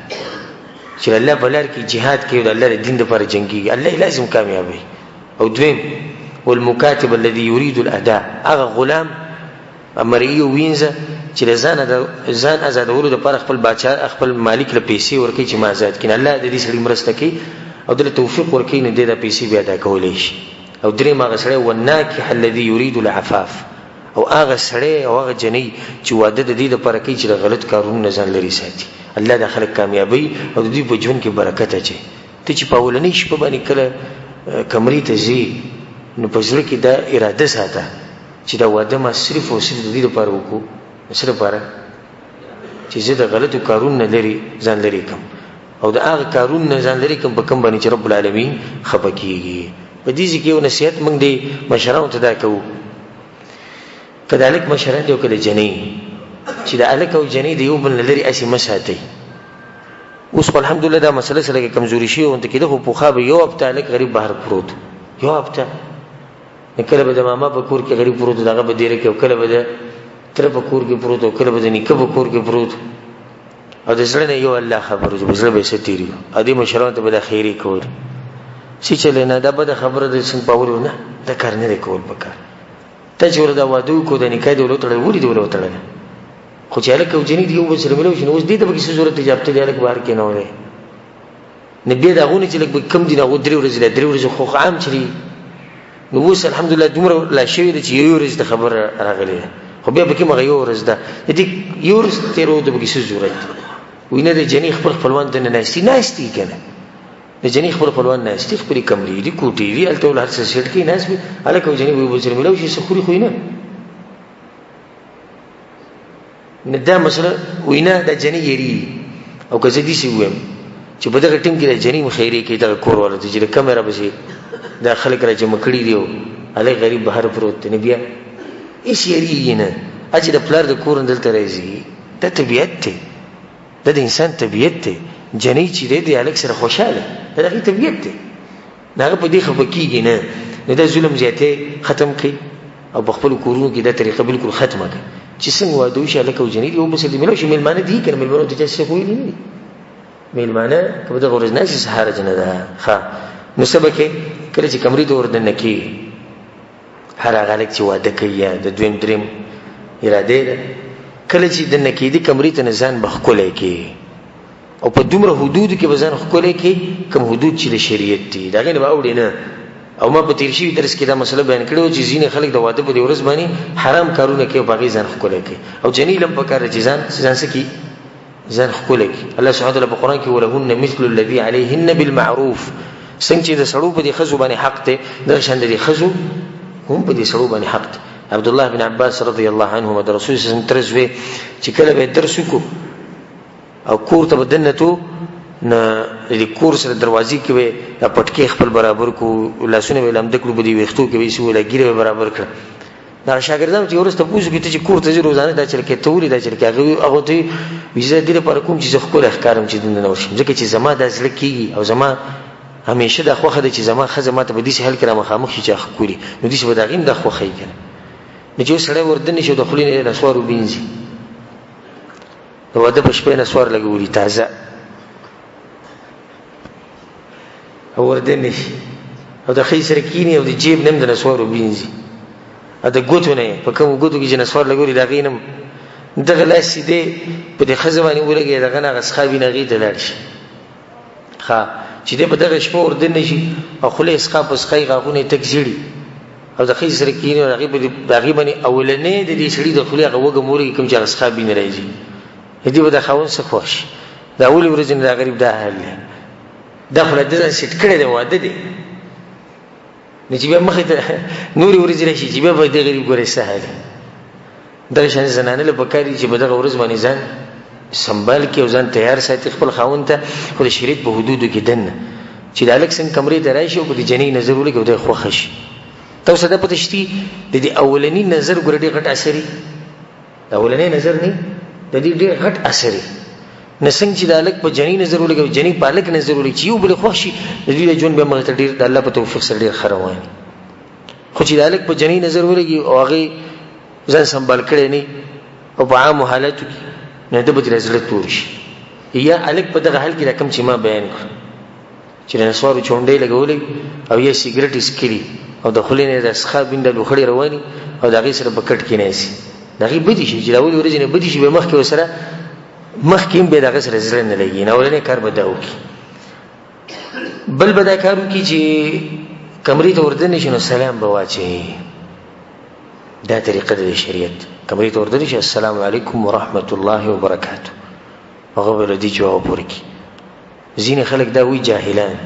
چې الله په لار کې jihad کوي د الله دین لپاره جنگي الله لازم کامیابی او دویم والمكاتب الذي يريد الاداء هغه غلام امریو وینځه چې ځان آزادولو لپاره خپل بادشاہ خپل مالک له پیسې ورکړي چې ما آزاد کړي الله د دې سړي مرسته کوي او د توفیق ورکړي نه د پیسې بیا ادا کولای شي او درې ما سړی والناکح الذي يريد العفاف او هغه سړی او هغه جنۍ چې واده د دې لپاره کوي چې غلط کارونه ځان لري ساتي الله د خلک کامیابی او د دې په ژوند کې برکت اچي ته چې په ولنې شپه باندې کله کمرې ته ځي نو په ځل کې دا اراده ساته چې دا واده ما صرف او صرف د دې لپاره وکړو صرف لپاره چې زه د غلطو کارونو لري ځان لري کوم او د هغه کارونو ځان لري کوم په کوم باندې چې رب العالمین خپکیږي په دې کې یو نصیحت موږ دې مشرانو ته دا کوو کذالک مشران دې وکړي جنې چې د الک او جنې د یو بل لري اسی مساتي اوس الحمدلله دا مسله سره کمزوري شي او ته کې د خو خو یو هفته الک غریب بهر پروت یو هفته کله به د ماما په کور کې غریب پروت دغه به ډیره کې کله به د تر په کور کې پروت او کله به د نیکه په کور کې پروت او د زړه نه یو الله خبرو چې زړه به ستېری ادي مشران ته به د خیری کول چې چلې نه دا بده خبره ده څنګه پاور نه دا کار نه کول پکار ته چې وردا وادو کو د نکاح دی ولوتړل وړي دی ولوتړل خو چې الک او جنې دی یو سره ملو شنو اوس دې ته به څه ضرورت اجابت دی الک بهر کې نه وله نبی دا غونې چې لک کم دي نه و درې ورځې خو عام چلی نو اوس الحمدلله دومره لا شوی دی چې یو ورځ ته خبر راغلی خو بیا به کې مغه یو ورځ ده دې یو ورځ تیرو د به څه ضرورت وینه د جنې خپلوان ته نه ناشتي کنه د جنې خپلوان ناشتي خپل کمرې دي کوټې دي الته ول هر څه سیټ کې ناس به الک او جنې به سره ملو شي سخوري خو نه دا مسله وینه د جنې یری او که زه دې شي ویم چې په دغه ټیم کې د جنې مخیری کې دا کور ولته چې کیمرا به شي دا خلک را جمع کړي دیو الک غریب بهر پروت نه بیا ایس یری نه اجي د پلار د کور اندل ترېږي د طبيعت ته د انسان طبيعت ته جنې چې دې الک سره خوشاله دغه طبيعت ته دا په دې خپکیږي نه دا ظلم زیاته ختم کړي او بخپل کورونو کې دا طریقه بالکل ختمه کړي چې څنګه واده شي الک او جنې یو بس دې ملو شي ملمانه دي کنه ملمانه ته څه کوي نه ملمانه کله د غرض نه شي سهار جن ده ها نو سبکه کله چې کمرې ته وردن کې هر هغه الک چې واده کوي د دویم دریم اراده ده کله چې د نکې دي کمرې ته نزان بخکولای کې او په دومره حدود کې بزن خکولای کې کوم حدود چې د شریعت دي دا غنه باوړي نه او ما په تیر شي درس کې دا مسله بیان کړو چې ځینې خلک د واده په ورځ باندې حرام کارونه کوي باغی ځان خکولای کې او جنې لم پکاره چې ځان سکی ځان خکولای کې الله سبحانه وتعالى په قران کې ولهن مثل الذي عليهن بالمعروف څنګه چې د سړو په دې خزو باندې حق ته د شان د خزو هم په دې سړو باندې حق ته عبد الله بن عباس رضی الله عنهما د رسول صلی الله علیه وسلم ترزوي چې کله به درس وکړو او کور ته بدنته نه د کور سره دروازې کې وي د پټکي خپل برابر کو لاسونه ولهم د کلو بدی وختو کې وي سو لګیره برابر کړ دا شاګردانو چې ورسته پوښتنه کوي چې کور ته روزانه دا چل کې توري دا چل کې هغه ته ویزه دې لپاره کوم چې خو له احکام چې دنه نو شم ځکه چې زما د ځل کېږي او زما همیشه د خوخه د چې زما خزمات به دې حل کړه مخامخ چې خوري نو دې به دا غیم د خوخه کړي نو چې سره وردن شو د خلینې له سوارو بینځي نو د پښپې نه سوار لګولي تازه او وردن شي او د خیسر کینی او د جیب نم د نسوارو بینځي ا د ګوتو نه په کوم ګوتو کې چې نسوار لګولي دا غینم دغه لاس دې په دې خزمانی ولګي دغه نه غسخابي نه غي دلار شي ها چې دې په دغه شپه وردن شي او خله اسخا پس خای غاغونه تک زیړي او د خیسر کینی او هغه په دغه باندې اولنې د دې سړي د خله غوګه موري کوم چې غسخابي نه راځي دې به د خاون څخه خوش دا اول ورځ نه دا غریب دا حل دا خپل د سټ کړي دی واده دی چې به مخې ته نوري ورځ راشي چې به د غریب ګورې سهل دا شان زنانه له بکاري چې به دغه ورځ باندې ځان سنبال کې او ځان تیار ساتي خپل خاون ته خو د شریعت په حدودو کې دنه چې د الک څنګه کمرې ته راشي او د جنې نظر ولګي او د خوښ شي تاسو ته پته شتي د دې اولنی نظر ګور ډېر غټ اثرې اولنی نظر نه د دې ډېر غټ اثرې نسنګ چې د الک په جنې نظر ولګي جنې په الک نظر ولګي چې یو بل خوښ شي د دې جون به مغه ډېر د الله په توفیق سره ډېر خروان خو چې د الک په جنې نظر ولګي او هغه ځان سنبال کړي نه او په عام حالاتو کې نه د بدر زړه تور شي یا الک په دغه حال کې رقم چې ما بیان کړ چې نسوارو چونډې لګولې او یا سیګریټ اسکري او د خلینې د اسخا بنده لوخړې رواني او دغه سره بکټ کې نه سي دغه بدی شي چې دا ولې ورځې نه بدی شي به مخ کې وسره مخ کې به دغه سره زړه نه لګي نه ولنه کار بداو کی بل بدا کارو کی چې کمرې ته وردن شي نو سلام به واچي دا طریقه د شریعت کمرې ته وردن شي السلام علیکم ورحمت الله وبرکاته هغه به دې جواب ورکړي ځینې خلک دا وی جاهلان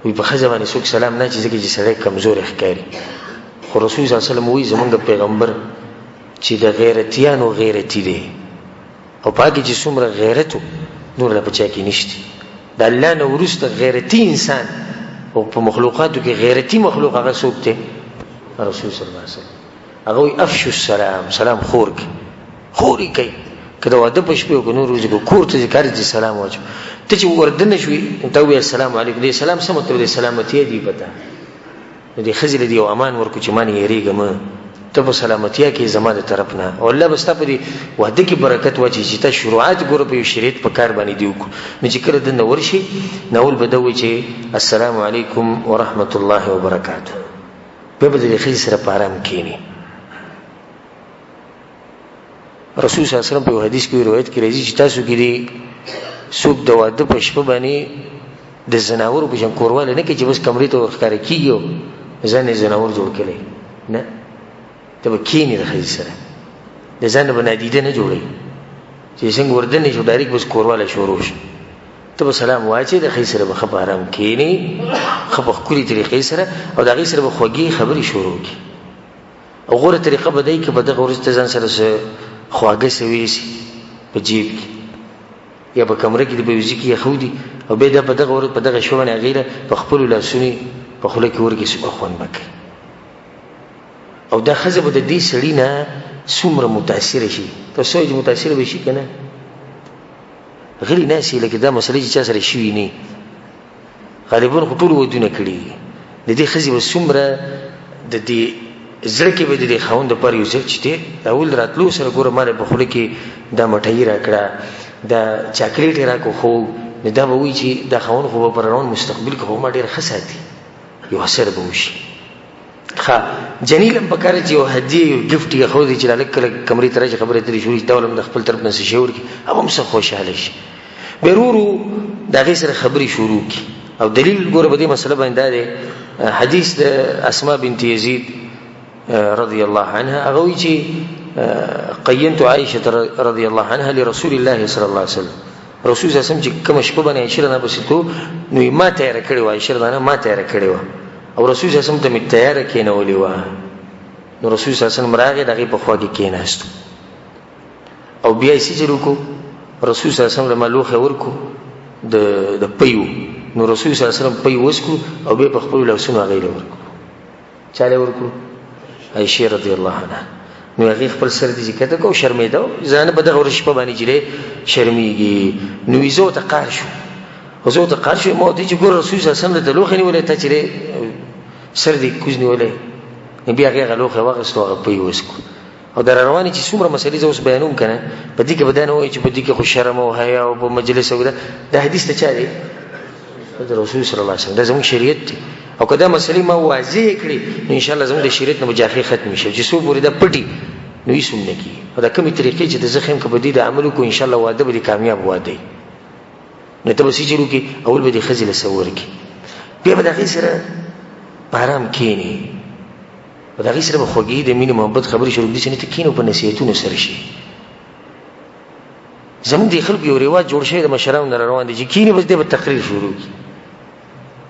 وی په خزمانه څوک سلام نه چې ځکه چې سړی کمزور ښکاري خو رسول صلی الله علیه وسلم وی زمونږ پیغمبر چې د غیرتیانو غیرتی دی او پاکی چې څومره غیرت نور لا بچا کې نشته د الله نو ورسته غیرتی انسان او په مخلوقاتو کې غیرتی مخلوق هغه څوک دی رسول صلی الله علیه وسلم هغه افشو السلام سلام خوري کوي کله واده پښ په نور ورځې کو کور ته ذکر دي سلام واچو ته چې وردن شوي ته وی السلام علیکم دې سلام سمته دې سلامتی دی پتا دې خزل دی او امان ورکو چې مانی یریګم ته په سلامتیا کې زما د طرف نه او الله بس ته په دې وعده کې برکت واچي چې ته شروعات ګوره په شریعت په کار باندې دی وکړو نو چې کله د نور شي نول بدوي چې السلام علیکم ورحمت الله وبرکاته په دې خیر سره پارام کینی رسول صلی الله علیه وسلم په حدیث کې روایت کې راځي چې تاسو کې دي څوک د واده په شپه باندې د زناور په شان کورواله نه کې چې بس کمرې ته ورخاره کیږي ځان یې زناور جوړ کړي نه ته به کینی د خیر سره د ځان به نادیده نه جوړي چې څنګه وردن شو ډایرک بس کورواله شروع شي ته به سلام واچي د خیر سره به خپ آرام کینی خپ خوري طریقې سره او د غیر سره به خوږی خبري شروع کی او غوړه طریقه به دای کې به د غورز ته ځان سره خواږه سوي په جیب کې یا په کمره کې د بيوزي کې خودي او به دا په دغه ور په دغه شوونه غیره په خپل لاسونی په خله کې ورګي سبا خوان بکي او دا خزه به د دې سړی نه څومره متاثر شي تاسو یې متاثر به شي کنه غلی ناسي لکه دا مسلې چې سره شي نه غالبا خطور ودونه کړی د دې خزه به څومره د دې زړه کې به د خوند پر یو څه چته اول راتلو سره ګوره مال په خله کې دا مټای راکړه دا چاکلیټ راکو خو دا به وی چې دا خوند خو په روان مستقبل کې هم ډیر خساتي یو اثر به وشي ها جنیلم په کار چې یو هدیه یو گیفت یې خو دې چې لکه کمرې ترې خبره ترې شوې دا ولم د خپل طرف نه شعور کې هم څه خوشاله شي بیرورو دا غي سره خبري شروع کی او دلیل ګوره په دې مسله باندې ده حدیث د اسماء بنت یزید رضی الله عنها اغوی چې قینت عائشه رضی الله عنها لرسول الله صلی الله علیه وسلم رسول الله سم چې کوم شپه باندې عائشه نه بسیتو نو ما تیار کړی و عائشه نه ما تیار کړی و او رسول الله سم ته می تیار کینولې و نو رسول الله سم راغی دغه په خوا کې کیناست او بیا یې چې رکو رسول الله سم له مالوخه ورکو د پیو نو رسول الله سم پیو وسکو او به په خپل لاسونو غیله ورکو چاله ورکو عائشه رضی الله عنها نو هغه خپل سر دي کته کو شرمېده ځان به دغه ورش په باندې جره شرمېږي نو یزو ته قار شو وزو ته قار شو مو دي چې ګور رسول الله صلی الله علیه وسلم د لوخنی ولې ته چره سر دي کوزنی ولې نبی هغه غلوخه واغستو هغه په وسکو او در رواني چې څومره مسلې زوس بیانوم کنه په دې کې بدانه وای چې په دې کې خو شرم او حیا او په مجلس او دا حدیث ته چا دی د رسول صلی الله علیه وسلم د زموږ شریعت دی او کدا مسلې ما واضح کړي ان شاء الله زموږ د شریعت نه مجاخي ختم شي چې څو پوری دا پټي نو یې سم نه کی او دا کومې طریقې چې د زخم کې بدی د عملو کو ان شاء الله واده به کامیاب واده نه ته وسی چلو کې اول به د خزل سور کې بیا به د غیسره آرام کینی په دغه سره به خوږی د مینې محبت خبرې شروع دي چې نه تکینو په نصیحتونو سره شي زموږ د خلکو یو رواج جوړ شوی د مشرانو نه روان دي چې کینی بس د تقریر شروع کی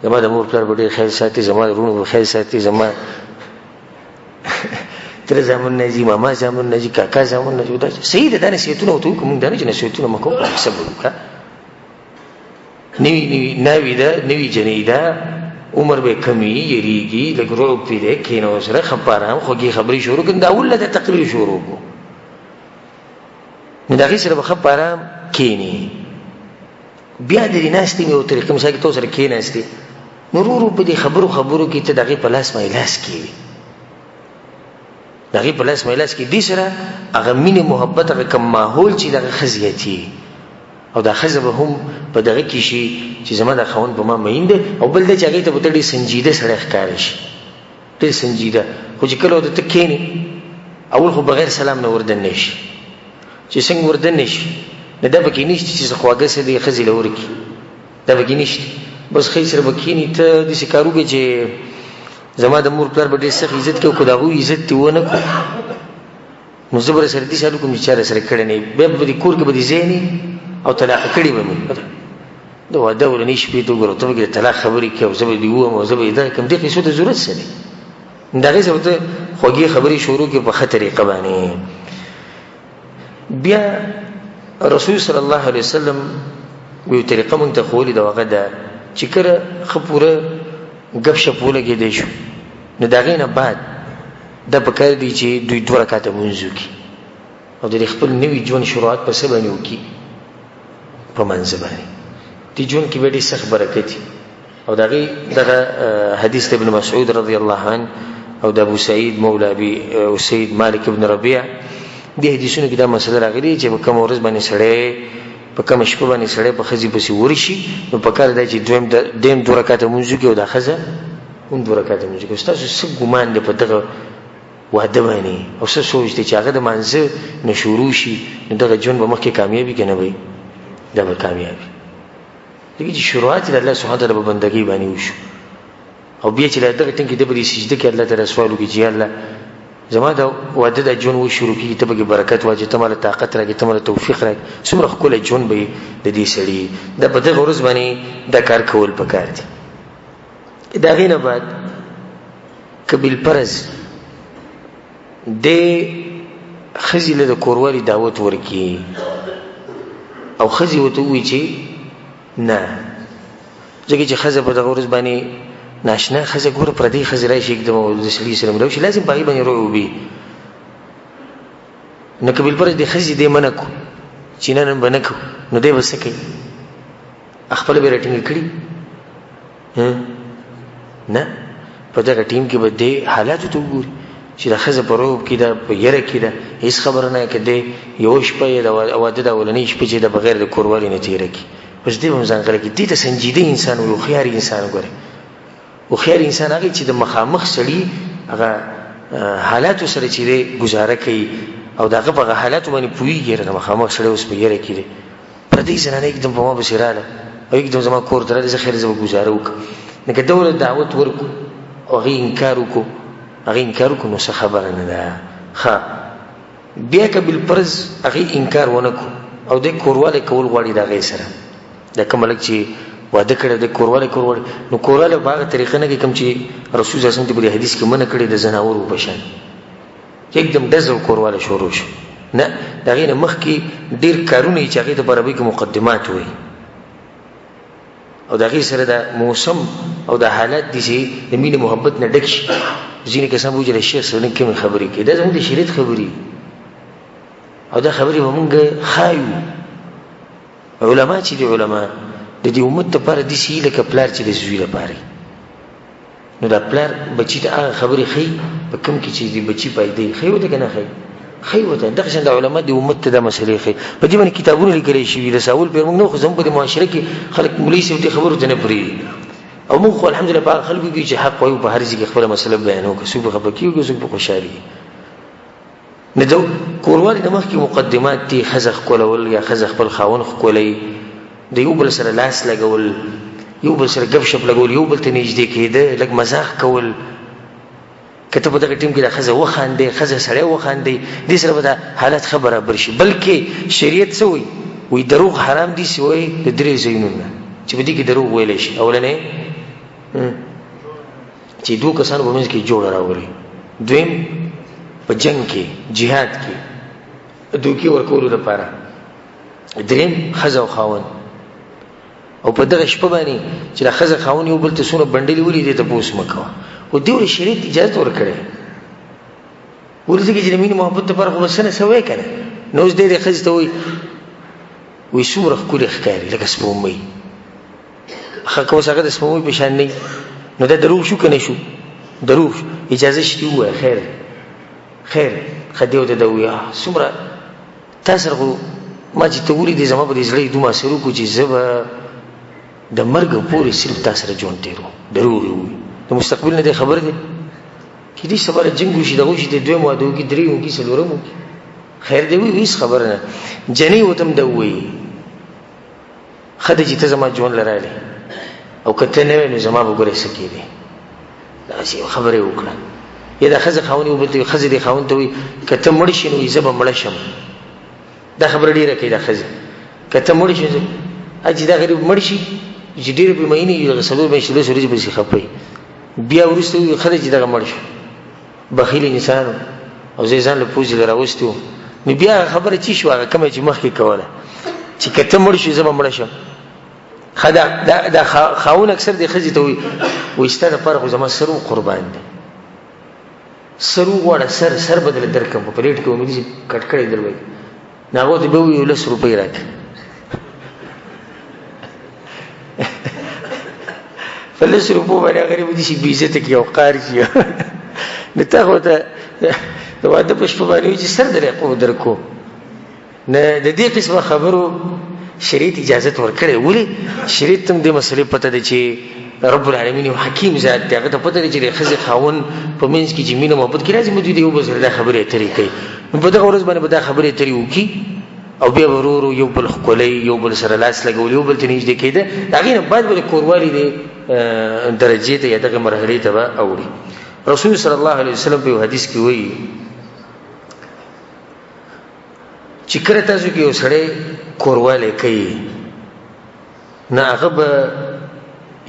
زما د مور پلار به خیر ساتي زما د ورونو به خیر ساتي زما تر زمون نجی ماما زمون نجی کاکا زمون نجی دا صحیح ده نصیحتونه وته کوم دا نه نصیحتونه مکو په حساب وکړه نوی ده نوی جنیدا عمر به کمی یریږي د ګروپ پیله کینو سره خبرام خوږی خبري شروع کړه دا ولله د تقریر شروع کو نو دا غي سره خبرام کینی بیا د ناستې یو طریقې مثلا تاسو سره کیناستې نورو په دې خبرو کې ته دغه په لاس مې لاس کیږي دغه په لاس مې لاس کې دي سره هغه مینه محبت هغه کوم ماحول چې دغه خزيتي او دا خزه به هم په دغه کې شي چې زما د خوند په ما مینده او بل د چاګې ته بتړي سنجیده سره ښکار شي ډېر سنجیده خو چې کله د تکینی اول خو بغیر سلام نه وردن نشي چې څنګه وردن نشي نه دا بکې نشته چې خواږه سره د خزي لور کی دا بکې نشته بس خې سره بکینی ته د شکاروږي چې زما د مور پلار به ډېر سخت عزت کوي خو دا غو عزت تی ونه کو نو زبر سره دي سالو کوم چې سره کړي نه به د کور کې به دي زینی او طلاق کړي به مې دا واده ولني شپې ته ګورو ته به طلاق خبرې کوي او زبر دی و او زبر دا کوم دې څه د ضرورت سره دا غي څه خوږی خبرې شروع کې په خطرې قبانه بیا رسول صلی الله علیه وسلم یو طریقه مونږ ته خولي دا وغه دا چې کړه خپوره غب شپوله کې دی شو نو دا غینه بعد د پکړ دی چې دوی دوه رکعاته مونږ کی او د خپل نوې ژوند شروعات په څه باندې وکي په منځ باندې دی ژوند کې ډېر سخت برکت او دغه حدیث ابن مسعود رضی الله عنه او د ابو سعید مولا ابي سعید مالک ابن ربيع دې حدیثونو کې دا مسله راغلي چې په کوم ورځ باندې سړی په کوم شپه باندې سړی په خزي پسې ورشي نو په کار دی چې دیم 2 رکعاته مونږ کې او د خزه هم 2 رکعاته مونږ کې تاسو څه ګمان دی په دغه واده باندې او څه سوچ دی چې هغه د منځ نه شروع شي نو دغه جون به مخکې کامیابی کنه وي دا به کامیابی دغه چې شروعات د الله سبحانه تعالی په بندګۍ باندې وشو او بیا چې دغه ټینګ د بری سجده کې الله تعالی سوال وکړي چې الله زما دا واده د جون و شروع کیږي ته به برکت واجب ته مال طاقت راګي ته مال توفیق راګي څومره خپل جون به د دې سړي د بده ورځ باندې د کار کول پکار دي دا غینه بعد کبل پرز د خزیله د کوروالي دعوت ورکی او خزی وته وی چې نه ځکه چې خزه په دغه ورځ باندې ناشنا خزه ګور پر دې خزه راشي एकदम د سړي سره ملو شي لازم پای باندې روي وبي نو کبل پر دې خزه دې منکو چې نن بنکو نو دې وسکي خپل به رټینګ کړی نه په دغه ټیم کې به دې حالات ته وګوري چې د خزه په روب کې دا په یره کې دا هیڅ خبره نه کړي یو شپه د واده د ولنې شپه چې د بغیر د کوروالي نه تیر کی پس دې هم ځان غره کې دې ته سنجیده انسان او خيار انسان ګره او خیر انسان هغه چې د مخامخ سړي هغه حالات سره چې گزاره کوي او دغه په حالات باندې پويږي د مخامخ سړي اوس په یره کې پر دې ځنه एकदम په ما بشراله او एकदम زما کور درته زه خیر زما گزاره وک نه که دولت دعوت ورکو او غي انکار وکړو نو څه خبره نه ده ها بیا کبل پرز هغه انکار ونکو او د کورواله کول غواړي دا غي سره د کوملک چې واده کړه د کورواله نو کورواله باغه طریقه نه کوم چې رسول الله صلی الله علیه وسلم د حدیث کې منع کړی د زناور په شان एकदम دزو کورواله شروع شو نه دا غینه مخ کې ډیر کارونه چې هغه د برابرۍ کې مقدمات وي او دا غي سره د موسم او د حالات دي چې د مینه محبت نه ډک شي ځینې کسان وایي چې شیخ سره کوم خبرې کې دا زموږ د شریعت خبرې او دا خبرې مونږ خایو علما چې دي علما د دې امت لپاره دي چې لکه پلار چې د زوی لپاره نو دا پلار بچی ته هغه خبرې خي په کوم کې چې دی بچی پایدې خي وته کنه خي وته دغه څنګه علما د امت ته د مسلې خي په دې باندې کتابونه لیکل شوي د ساول پر موږ نو خو زموږ په معاشره کې خلک مولوی سي ته خبرو ته نه پری او موږ خو الحمدلله په خلکو کې چې حق وایو په هر ځای کې خپل مسله بیانو که څوک خبر کیږي څوک په خوشالي نه دو کوروالي د مخ کې مقدمات دي خزخ کولول یا خزخ خپل خاون خولي د یو بل سره لاس لګول یو بل سره غب شپ لګول یو بل ته نږدې کېده لګ مزاح کول کته په دغه ټیم کې د خزه وخاندې خزه سره وخاندې دې سره به حالت خبره برشي بلکې شریعت څه وي دروغ حرام دي سوی د درې زینونه چې په دې کې دروغ ویل شي اولنې چې دوه کسان په منځ کې جوړ راوړي دویم په جنگ کې jihad کې دوکي ورکول لپاره دریم خزه او خاون او په دغه شپه باندې چې د خزه خاون یو بل ته سونه بندلې ولې دې ته پوس مکو او دیو شریعت اجازه ورکړي ورته کې چې مين محبت پر خو وسنه سوي کنه نو دې خزه ته وي سوره کول ښکاری لکه سپومې خکو څنګه د سپومې په شان نه نو دا دروغ شو کنه شو دروغ اجازه شته و خیر خدیو ته دوی سمره تاسو ما چې توري دې زما په دې ځلې دوه سرو کو چې زبا د مرګ پورې صرف تاسو سره جون تیرو ضروري وي د مستقبل نه خبر دي کې دې سبا جنگ وشي دغه شي د دوه ماده کې درې کې سلورم خیر دی وي هیڅ خبر نه جنې وتم دوی خدای چې ته زما جون لراله او کته نه نو زما وګورې سکی دي دا شی خبره وکړه یا د خزه خاوني وبته خزه دي خاون ته وي کته مړ شي نو زما مړ شم دا خبر ډیره کوي دا خزه کته مړ شي اجي دا غریب مړ شي چې ډیره په مینه یو غسلو به شلو سوري به شي خپي بیا ورسته خلک چې دا مړ شي بخیل انسان او ځان له پوزي لراوستو نو بیا خبره چی شو هغه کوم چې مخکې کوله چې کته مړ شي زما مړ شم خدا دا خاون اکثر د خزه ته وي وستانه پر خو زما سرو قربان دي سرو وړه سر بدل درکم په پلیټ کې امید چې کټکړې دروي ناغو ته به وي 100 روپۍ راک فلس روپو باندې غریب دي شي بیزته کې او قار شي نو تا خو ته د واده په شپه باندې چې سر درې کو درکو نه د دې قسمه خبرو شریعت اجازه ورکړي. ولې شریعت تم دې مسلې پته دی چې رب العالمین یو حکیم ذات دی، هغه ته پته دی چې خزه خاون په منځ کې چې مینه محبت کې راځي مو دې یو بل سره خبرې اترې کوي. نو په دغه ورځ باندې به دا خبرې اترې وکړي او بیا ورورو یو بل خولې یو بل سره لاس لګول یو بل ته نږدې کېده. هغې نه بعد به د کوروالي د درجې ته یا دغه مرحلې ته به اوړي. رسول صلی الله علیه وسلم په یو حدیث کې وایي چې کله تاسو کې یو سړی کوروالی کوي نه هغه به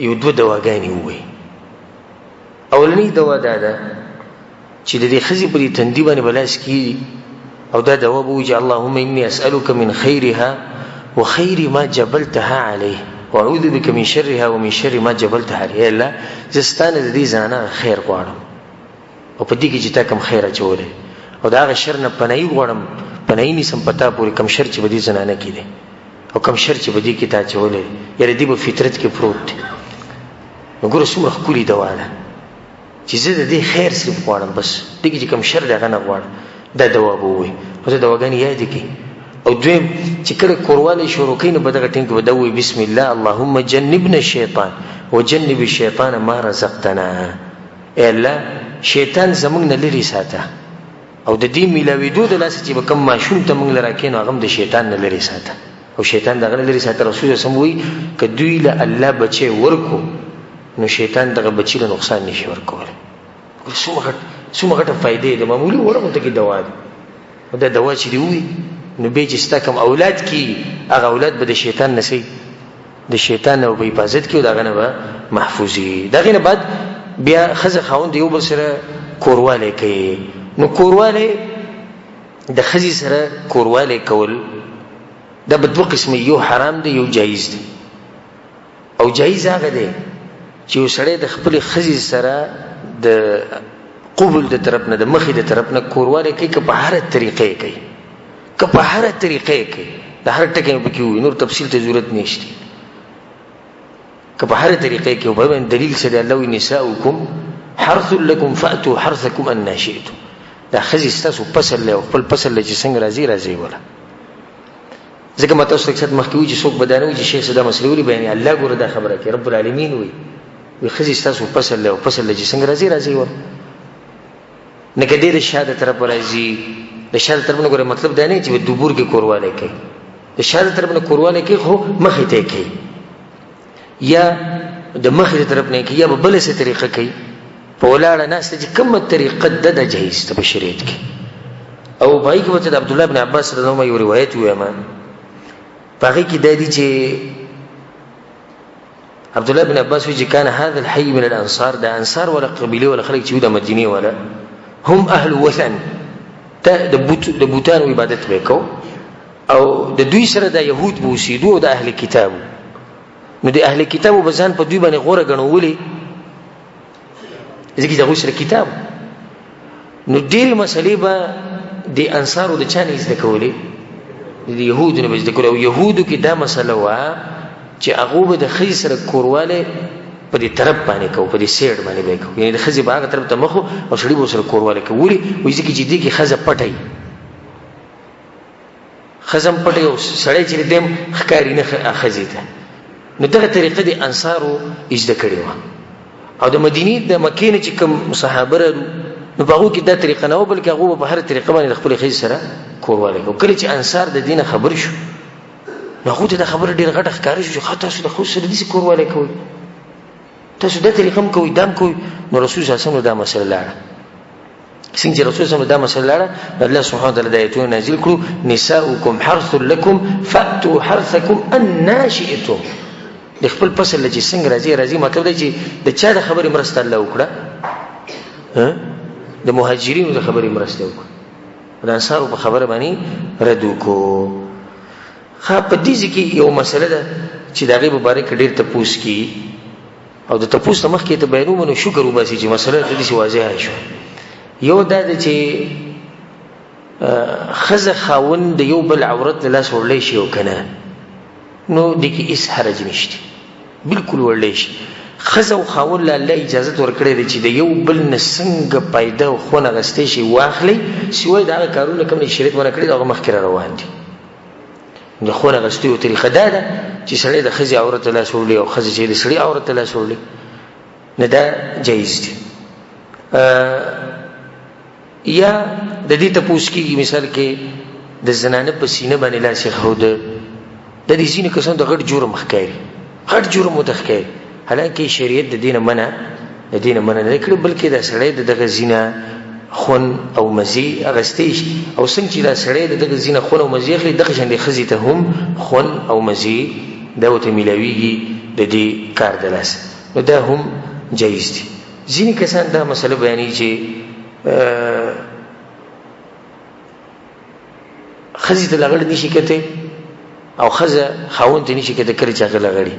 یو دوه دواګانې ووایي. اولنۍ دوا دا ده چې د دې ښځې په دې تندي باندې به لاس کېږي او دا دوا به وایي چې اللهم انی اسألک من خیرها وخیر ما جبلتها علیه واعوذ بک من شرها ومن شر ما جبلتها علیه. الله زه ستا نه د دې زنانه خیر غواړم او په دې کې چې تا کوم خیر اچولی او د هغه شر نه پناهي غواړم، پناهي نیسم په تا پورې کوم شر چې په دې زنانه کې دی او کوم شر چې په دې کې تا اچولی یعنې دې به فطرت کې پروت دی. نو ګوره څومره ښکلې دوا ده چې زه د دې خیر صرف غواړم، بس دې کې چې کوم شر دی هغه نه غواړم. دا دوا به ووایي او زه دواګانې یادې کړي. او دویم چې کله کوروالی شروع کوي نو په دغه ټیم کې به دا ووایي بسم الله اللهم جنبنا الشیطان وجنب الشیطان ما رزقتنا. ای الله شیطان زموږ نه لرې ساته او د دې میلاوېدو د لاسه چې به کوم ماشوم ته موږ له راکوې نو هغه هم د شیطان نه لرې ساته او شیطان د هغه نه لرې ساته. رسول الله صلی وایي که دوی له الله بچی ورکو نو شیطان دغه بچی له نقصان نشي ورکولی. څومره غټه فایدې ده. معمولي وړه غونته کې دوا ده او دا دوا چې دې ووي نو بیا چې ستا کوم اولاد کېږي هغه اولاد به د شیطان نه د شیطان نه به حفاظت کړي او د هغه نه به محفوظ وي. د هغې نه بعد بیا ښځه خاوند یو بل سره کوروالی کوي. نو کوروالی د ښځې سره کوروالی کول دا به دوه قسمه، یو حرام دی یو جایز دی. او جایز هغه دی چې یو سړی د خپلې ښځې سره د قبول د طرف نه د مخې د طرف نه کوروالی کوي که په هره طریقې کوي که په هره طریقې کوي د هر ټکی پکې ووي نور تفصیل ته ضرورت نشته. که په هره طریقې کوي په باندې دلیل څه دی؟ الله وایي نساؤکم حرث لکم فأتوا حرثکم انا شئتم. دا ښځې ستاسو فصل دی او خپل فصل دی چې څنګه راځي وله. ځکه ما تاسو اکثر مخکې وایي چې څوک به دا نه وایي چې شیخ دا مسلې ولې بیانوي. الله ګوره دا خبره کوي، رب العالمین وایي ښځې ستاسو فصل دی او فصل دی چې څنګه راځي وله. نه که دې د شا د طرفه راځي د شا د طرف نه ګوره مطلب دا نه چې په دوبور کې کوروالی کوي. د شا د طرف نه کوروالی کوي خو مخې ته یې کوي یا د مخې د طرف نه یې کوي یا به بله څه طریقه کوي. په ولاړه ناسته چې کومه طریقه ده جایز ده په شریعت کې. او په هغې کې به ته د عبدالله بن عباس رضی الله عنه یو روایت ووایم. په هغې کې دا دي چې عبدالله بن عباس وایي چې کان هذا الحي من الانصار، د انصار ولا قبیلې ولا خلک چې وي د مدینې ولا هم اهل وثن، د بوتانو عبادت به کو او د دوی سره د یهود به اوسېدو او د اهل کتابو. نو د اهل کتابو به ځان په دوی باندې غوره ګڼو. ولې؟ ځکه چې د هغوی سره کتاب نو ډېرې مسلې به د انصارو د چا نه زده کولې؟ د یهودو نه به زده کولې. او یهودو کې دا مسله وه چې هغو به د ښځې سره کوروالی په دې طرف باندې کوو، په دې سیډ باندې به یې کوو، یعنې د ښځې به هغه طرف ته مخ او سړي به ورسره کوروالی کوو. ولې؟ وایي ځکه چې دې کې ښځه پټه وي، ښځه هم پټه وي او سړی چې دی هم ښکاري نه ښځې ته. نو دغه طریقه د انصارو زده کړې وه. او د مدینې د مکې نه چې کوم صحابه رالو نو په هغو کې دا طریقه نه وه، بلکې هغو به په هره طریقه باندې د خپلې ښځې سره کوروالی کوو. کله چې انصار د دې نه خبر شو نو هغو ته دا خبره ډېره غټه ښکاره شو چې تاسو د ښځو سره داسې کوروالی کوئ، تاسو دا طریقه هم کوئ، دا هم کوئ. نو رسول صلی الله علیه وسلم دا مسله لاړه. څنګه چې رسول صلی الله علیه وسلم دا مسله لاړه نو الله سبحانه وتعالی د آیتونه نازل کړو نساؤکم حرث لکم فأتوا حرثکم انا شئتم. د خپل فصل چې څنګه راځي مطلب دی چې د چا د خبرې مرسته الله وکړه؟ د مهاجرینو د خبرې مرسته وکړه، د انصارو په خبره باندې رد وکړو. په دې ځای کې یو مسله ده چې د هغې مبارک ډېر تپوس کېږي او د تپوس نه مخکې ته بیانومه نو شکر وباسي چې مسله د داسې واضحه شوه. یو دا ده چې ښځه خاوند د یو بل عورت له لاس وړلی شي او که نه، نو دې کې هېڅ حرج نشته، بلکل وړلی شي. ښځه او خاوند له الله اجازت ورکړې ده چې د یو بل نه څنګه پیدا او خونه اخیستی شي واخلي، سوای د هغه کارونه کوم چې شریعت منع کړي هغه مخکې را روان دي. د خونه اخیستو یو طریقه دا ده چې سړی د ښځې عورت ته لاس وړي او ښځه چې د سړي عورت ته لاس وړي، نه دا جایز دي. یا د دې تپوس کېږي مثال کې د زنانه په سینه باندې لاس ایښوده، د دې ځینې کسان د غټ جرم ښکاري، غټ جرم ورته ښکاري، حالانکه شریعت د دې نه منع نه کړي، بلکې دا سړی د دغه ځینه خون او مزي اخیستی شي، او څنګه چې دا سړی د دغه ځینه خون او مزي اخلي، دغه شان د ښځې ته هم خون او مزي دا ورته میلاویږي د دې کار د لاسه، نو دا هم جایز دي. ځینې کسان دا مسله بیانوي چې ښځې ته لغړ نشي کتی او ښځه خاوند ته نشي کتی کله چې هغه لغړي،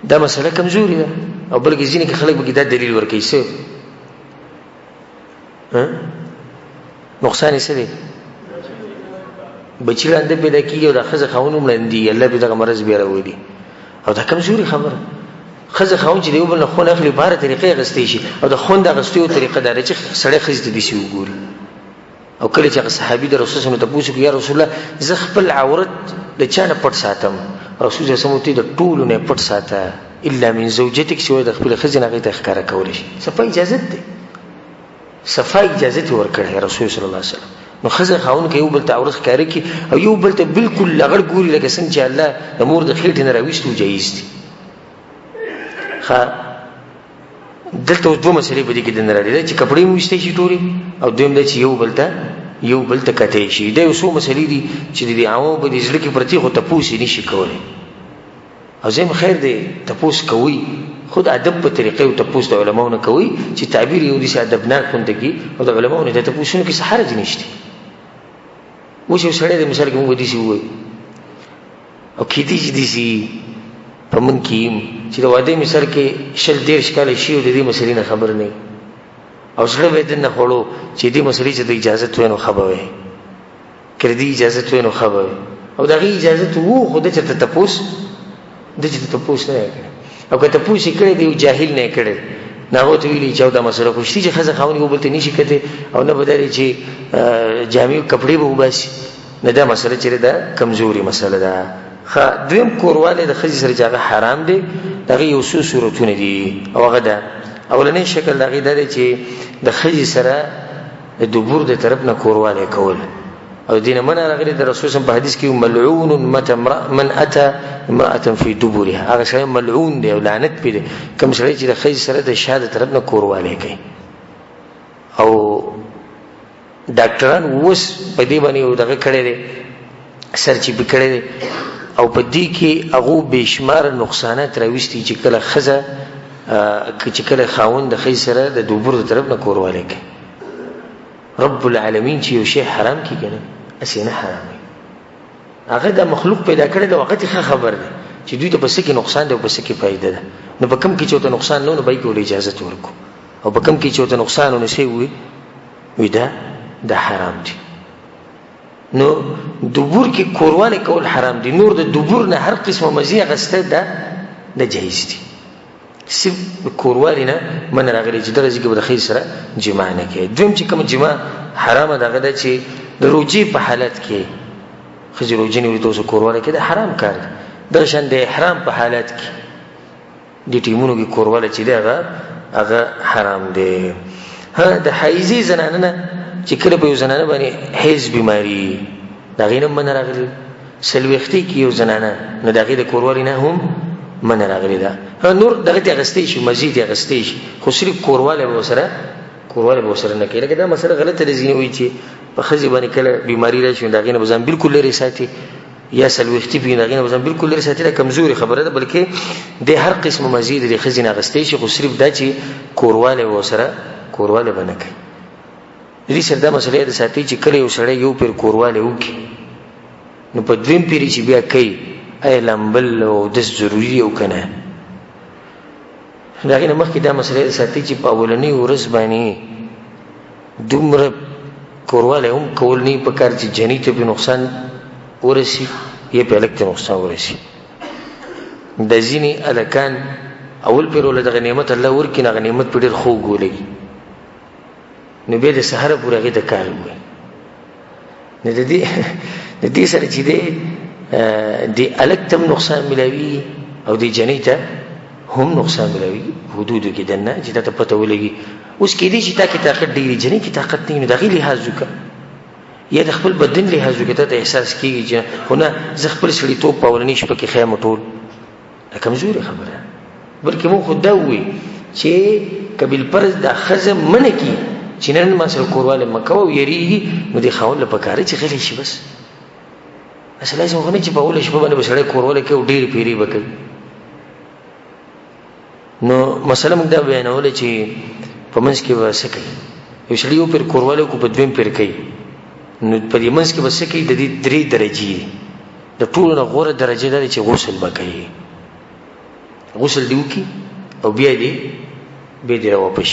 دا مسله کمزوري ده. او بلکې ځینې کې خلک به دا دلیل ورکوي څه نقصان یې څه دی، بچي ړانده پیدا کېږي او دا ښځه خاوند هم ړندېږي، الله پرې دغه مرض بیا راولي، او دا کمزوري خبره. ښځه خاوند چې د یو بل نه خون اخلي په هره طریقه یې اخیستی شي، او د خون د اخیستو یو طریقه دا ده چې سړی ښځې ته داسې وګوري. او کله چې هغه صحابي د رسول صلی الله علیه وسلم تپوس وکړي یا رسول الله زه خپل عورت د چا نه پټ ساتم، رسول صلی الله علیه وسلم ورته د ټولو نه پټ ساته الا من زوجتک، سوای د خپلې ښځې نه هغې ته ښکاره کولی شي. صفا اجازت دی، صفا اجازت یې ورکړی رسول صلی الله علیه وسلم. نو ښځه خاوند که یو بل ته عورت ښکاره کړي او یو بل ته بلکل لغړ ګوري لکه څنګه چې الله د مور د خېټې نه راویستو، جایز دي. دلته اوس دوه مسلې په دې کې دننه راغلي ده چې کپړې مو ویستی شي ټولې، او دویم دا چې یو بل ته کتی شي. دا یو څو مسلې دي چې د عوامو په دې زړه کې پرتې، خو تپوس یې نشي کولی. او زم خیر دی تپوس کوي، خود ادب په طریقې او تپوس د علماو نه کوي چې تعبیر یو داسې ادبناک غونته کړي، او د علماو نه د تپوسونو کې څه حرج نشته. اوس یو سړی د مثال کې موږ داسې ووایو او کېدای شي داسې په موږ کې یم چې د واده مثال کې 20-30 کاله شي او د دې مسلې نه خبر نه وي، او زړه به یې دننه خوړو چې دې مسلې چې د اجازت وی نو ښه به وی، که د دې اجازت وی نو ښه به وی، او د هغې اجازت وو خو ده چېرته تپوس نه یې کړی، او که تپوس یې کړی د یو جاهل نه یې کړی، نو هغو ته ویلي چې او دا مسله خو شتي چې ښځه خاوند یو بل ته نشي کتی، او نه به دا دی چې جامې کپړې به وباسي، نه دا مسله چې دا کمزوري مسله ده. دویم کوروالی د ښځې سره چې هغه حرام دی، د هغې یو څو صورتونه دي، او هغه ده اولنی شکل د هغې دا دی چې د ښځې سره د دبور د طرف نه کوروالی کول، او دې نه منع راغلې د رسول صلی په حدیث کې ملعون من اتى امرأة فی دبورها، هغه سړی ملعون دی او لعنت پې دی کوم سړی چې د ښځې سره د شا د طرف نه کوروالی کوي. او ډاکټران اوس په دې باندې یو دغه کړی دی، سرچیپي کړی دی، او په دې کې هغو بېشماره نقصانات راویستي چې کله ښځه چې کله خاوند د ښځې سره د دبور د طرف نه کوروالی کوي. رب العالمین چې یو شی حرام کړي که نه هسې نه حراموي، هغه د مخلوق پیدا کړی دی، هغه ته ښه خبر دی چې دوی ته په څه کې نقصان دی او په څه کې فایده ده. نو په کوم کې چې ورته نقصان نه و نو به یې کې ورته اجازت ورکړو، او په کوم کې چې ورته نقصان و نو څه وي دا حرام دی. نو دبور کې کوروالی کول حرام دي، نور د دبور نه هر قسمه مزي اخیسته دا جایز دي. صرف کوروالی نه من راغلی چې دغه ځای کې به د ښځې سره جماع نه کوي. دویم چې کوم جماع حرامه دغه ده چې د روجې په حالت کې ښځې روجې نیولي ته اوس کوروالی کوي، دا حرام کار دی. دغه شان د احرام په حالت کې دې ټیمونو کې کوروالی چې دی هغه حرام دی. د حایضې زنانه نه چې کله په یو زنانه باندې حیض بیماري د هغې نه منع راغلي، څلوېښتۍ کې یو زنانه نو د هغې د کوروالي نه هم منع راغلې ده. نور دغه ته اخیستی شي، مزید یې اخیستی شي، خو صرف کوروالی به ورسره نه کوي. لکه دا مسله غلطه ده، ځینې وایي چې په ښځې باندې کله بیماري راشي نو د هغې نه به ځان بلکل لرې ساتي، یا څلوېښتي پکې د هغې نه به ځان بلکل لرې ساتي. دا کمزورې خبره ده، بلکې د هر قسم مزید د ښځې نه اخیستی شي، خو صرف دا چې کوروالی به ورسره به نه کوي. د دې سره دا مسله یاد ساتي چې کله یو سړی یو پیر کوروالی وکړي نو په دویم پیرې چې بیا کوي آیا لامبل او اودس ضروري دی او که نه. د هغې نه مخکې دا مسله یاد ساتي چې په اولنۍ ورځ باندې دومره کوروالی هم کول نه په کار چې جنۍ ته پې نقصان ورسي یا پې هلک ته نقصان ورسي. دا ځینې هلکان اول پیرول دغه نعمت الله ورکینه غ نعمت په ډیر خو ګولې نو به د سحر پورې غي د کار وي نه د دې سره چې دی الکتم نقصان ملاوي او دی جنیته هم نقصان ملاوي حدود کې دنه چې ته پته ولګي اوس کې دې چې تا کې طاقت ډیری جنې کې طاقت نه نو دغه لحاظ وکړه یا د خپل بدن لحاظ وکړه ته احساس کیږي چې هونه ز خپل سړی توپ پاولنی شپه کې خیمه ټول کمزوري خبره بلکې مو خو دا وي چې قبل پرز د خزم من کی چې نن ما سره کورواله مکو یریږي نو د خاون له پکاره چې غلی شي بس اصل لازم غنه چې په اول شپه باندې بسړی کورواله کې ډیر پیری وکړي نو مثلا موږ دا بیانول چې په منځ کې وسکي یو شړی یو پر کورواله کو په دویم پر کوي نو په دې منځ کې وسکي د دې درې درجې د ټولو نه غوره درجه ده چې غسل وکړي غسل دیو کی او بیا دی به دی واپس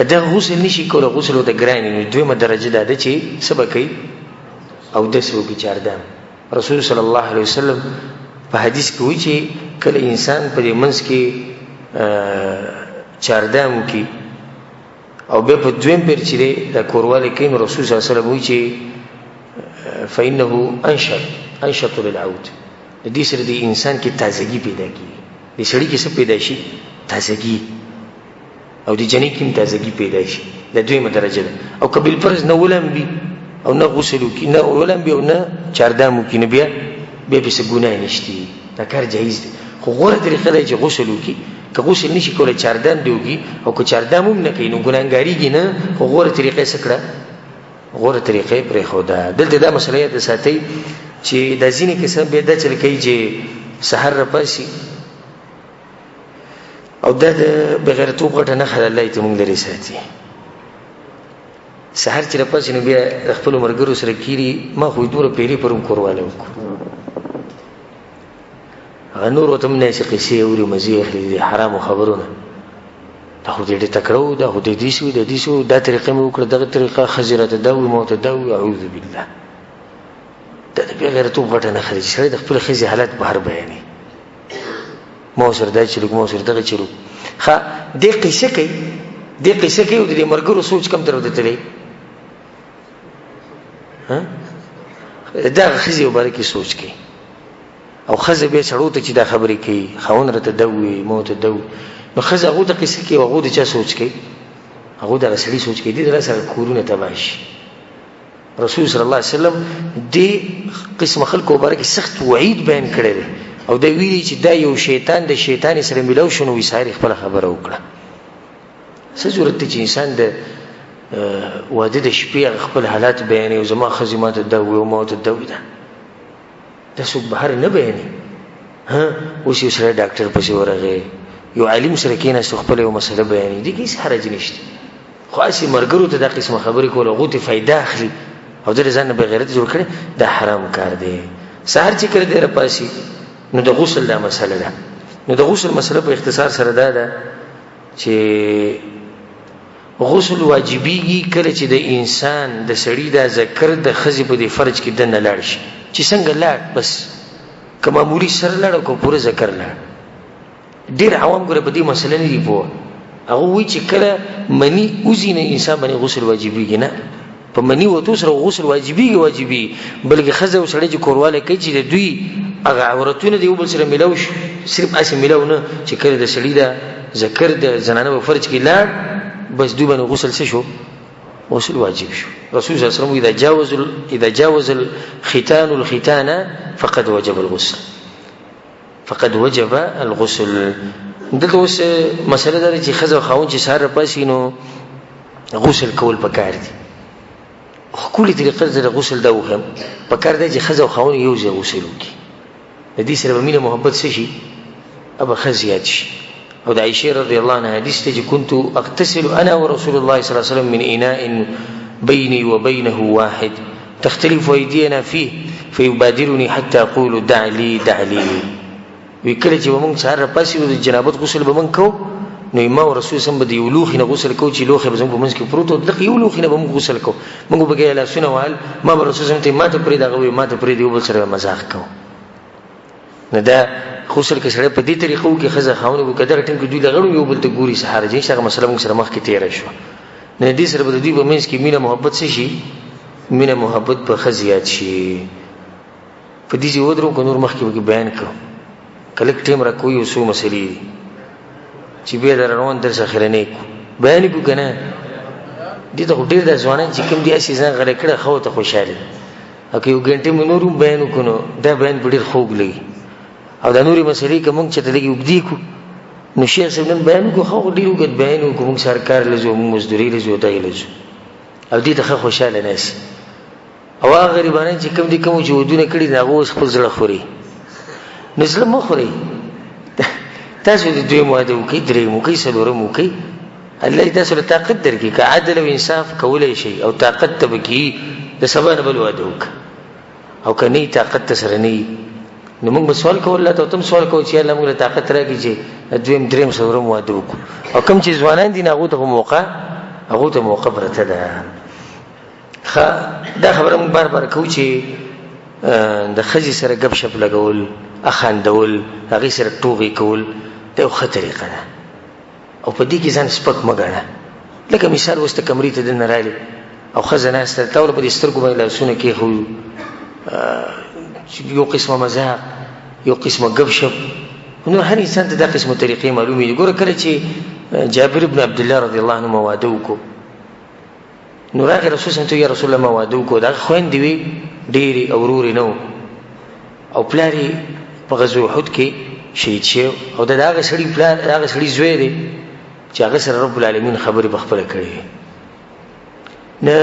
کله غسل نشي کولای غسل د ګران نو دویمه درجه ده چې سبقي او د سبو کې چاردام رسول صلی الله علیه وسلم په حدیث کې وایي چې کله انسان په دې منځ کې چاردام کی او به په دویم پر چې د کورواله کې نو رسول صلی الله علیه وسلم وایي چې فإنه انشط للعود د دې سره د انسان کې تازگی پیدا کیږي د سړی کې څه پیدا شي تازگی او د جنې کې تازگی پیدا شي د دویمه درجه ده او قبل فرض نه ولم بي او نه غسل کی نه ولم بي او نه چاردام کی نه بیا به څه ګناه نشتی دا کار جایز دی خو غوړه طریقه ده چې غسل کی که غسل نشي کولای چاردام دیوږي او که چاردام هم نه کوي نو ګناګاریږي نه خو غوړه طریقه سکړه غوړه طریقې پرې خو ده دلته دا مسله ده ساتي چې د ځینې کسان به دا چل کوي چې سحر پاسي او دا بغیر توپ غټه نه خل الله ته مونږ لري ساتي سحر چې پاسي نو بیا خپل مرګرو سره کیری ما خو دوره پیری پرم کورواله وکړو نور وتم نه چې قصې اوري مزي اخلي حرام خبرونه دا خو دې تکړو دا خو دې شو دا طریقې مو کړ دغه طریقه خزره تداوي موت تداوي اعوذ بالله دا بغیر توپ غټه نه خرج سره د خپل خزي حالت بهر بیانې مو سره دا چې لګ مو سره دغه چلو ښه دې قصه کوي او دې مرګرو سوچ کم تر ودته لري ها دا خزي مبارکي سوچ کوي او خزه به سړو ته چې دا خبرې کوي خاون رته دوي موت دوي نو خزه هغه ته قصه کوي هغه د چا سوچ کوي هغه د رسولي سوچ کوي دې سره کورونه تباش رسول صلی الله علیه وسلم دې قسم خلکو مبارک سخت وعید بیان کړی او دا ویلي چې دا یو شیطان د شیطان سره ملو شنو وسایل خپل خبره وکړه څه ضرورت چې انسان د واده د شپې خپل حالات بیانې او زما خزمات دوي او موت دوي ده دا څوک بهر نه بیانې ها اوس یو سره ډاکټر پسې ورغی یو عالم سره کېنه خپل یو مسله بیانې دي هیڅ حرج نشته خو اسی مرګرو ته دا قسم خبرې کول غوته فائدہ اخلي او د ځان به غیرت جوړ کړي دا حرام کار دی سحر چې کړی دی پاسي نو د غسل دا مسله ده نو د غسل مسله په اختصار سره دا ده چې غسل واجبيږي کله چې د انسان د سړی د ذکر د خزي په دی فرج کې دنه لاړ شي چې څنګه لاړ بس کما موري سره لاړ کو پوره ذکر لاړ ډیر عوام ګره په دې مسله نه دی پوه هغه وی چې کله منی اوزینه انسان باندې غسل واجبيږي نه په منی وته سره غسل واجبي بلکې خزه او سړی چې کورواله کوي چې دوی هغه عورتونه دی وبل سره ملو صرف اسې ملو نه چې کله د سړی د ذکر د زنانه په فرج کې لاړ بس دوی باندې غسل څه شو غسل واجب شو رسول صلی الله علیه وسلم اذا جاوز الختان فقد وجب الغسل دغه اوس مسله ده چې خزه خاون چې سحر پاسي نو غسل کول پکار دي خولي طریقه د غسل دا وهم پکار دی چې خزه خاون یو ځای غسل وکړي د دې سره مینه محبت شي ابا خزيات شي او د عائشه رضی الله عنها حدیث ته چې كنت اغتسل انا ورسول الله صلی الله علیه وسلم من اناء بيني وبينه واحد تختلف ايدينا فيه فيبادرني حتى اقول دع لي وکړه چې موږ سحر پاسي د جنابت غسل به موږ کو نو ما رسول سم به یو لوخ نه غسل کو چې لوخ به زموږ په منځ کې پروت او دغه یو لوخ نه به موږ غسل کو موږ به کې لا سنوال ما رسول سم ته ماته پرې دغه ماته پرې دی وبل سره مزاح کو نه دا غسل کې سره په دې طریقو کې خزه خاونه کو کدر ټیم کې دوی لغړو یو بل ته ګوري سهار جن شغه مسله موږ سره مخ کې تیر شو نه دې سره به دوی په منځ کې مینه محبت شي مینه محبت په خزيات شي په دې جو درو کو نور مخ کې بیان کړو کله ټیم را کوی وسو مسلې چې به درون در څخه نه بیان کو کنه دې ته ډیر د ځوانان چې کوم دي اسی ځان غره کړه خو ته خوشاله اکه یو ګنټه منورم بیان وکړو دا بیان ډیر خوږ لګي او د نوري مسلې کوم چې ته لګي وګدي کو نو شیخ صاحب بیان کو خو ډیر وګد بیان کوم سرکار لزو مزدوري لزو دای لزو او دې ته خوشاله ناس او هغه غریبانه چې کوم دي کوم جوړونه کړی دا اوس خپل زړه خوري نسل مو خوري تاسو دې دوی مواده وکي درې مو کوي سلوره مو کوي الله دې تاسو ته طاقت درکې که عدل او انصاف کولای شي او طاقت ته بکی د سبا نه بل واده وک او کني طاقت سره نه نو موږ سوال کوو الله ته تم سوال کوو چې الله موږ له طاقت راکړي چې دویم دریم سره مو واده وک او کوم چې ځوانان دي هغه ته موقع برته ده دا خبره موږ بار بار کوو چې د خزي سره غب شپ لګول اخاندول هغه سره ټوغي کول دا یو طریقه ده او په دې کې ځان سپک مګاڼه لکه مثال وسته کمرې ته د نرالی او خزانه ستل تاول په دې سترګو باندې لاسونه کې خو یو قسمه مزاح یو قسمه غب شپ نو هر انسان ته دا قسمه طریقې معلومې دي ګوره کله چې جابر ابن عبد الله رضی الله عنه مواده وکړو نو راغی رسول الله یا رسول الله مواده وکړو دا خويندې وي ډېری اوروري نو او پلاری په غزوه احد کې شهید شو او دا هغه سړي پلار هغه سړي زوی دی چې هغه سره رب العالمین خبرې بخپله کړې نه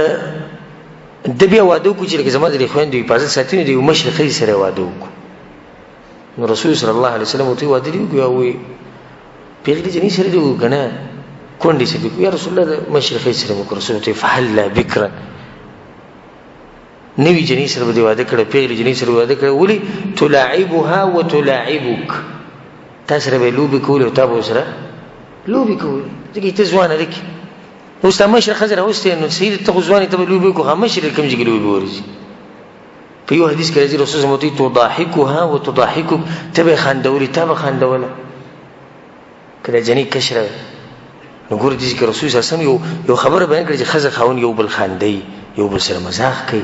د بیا واده کو چې زما د خويندې حفاظت ساتنه دی مشرقي سره واده وکړو نو رسول صلی الله علیه وسلم ته واده دی وی پیغلی جنې سره دی کنه کونډې سره دی یا رسول الله مشرقي سره وکړو رسول ته فحل بکرا نوی جنې سره دی واده کړ پیغلی جنې سره واده کړ ولي تلاعبها وتلاعبك تاسو به لوبي کول او تاسو سره لوبي کول دغه ته ځوان لري نو سمشر خزر اوسته نو سید ته ځواني ته لوبي کو همشر کوم ځګ لوبي ورزي په یو حدیث کې رسول الله متي تضاحكها وتضاحكك تبه خندوري تبه خندوله کله جنې کشره نو ګور دي چې رسول الله سم یو خبره بیان کړي چې خزر خاون یو بل خاندي یو بل سره مزاح کوي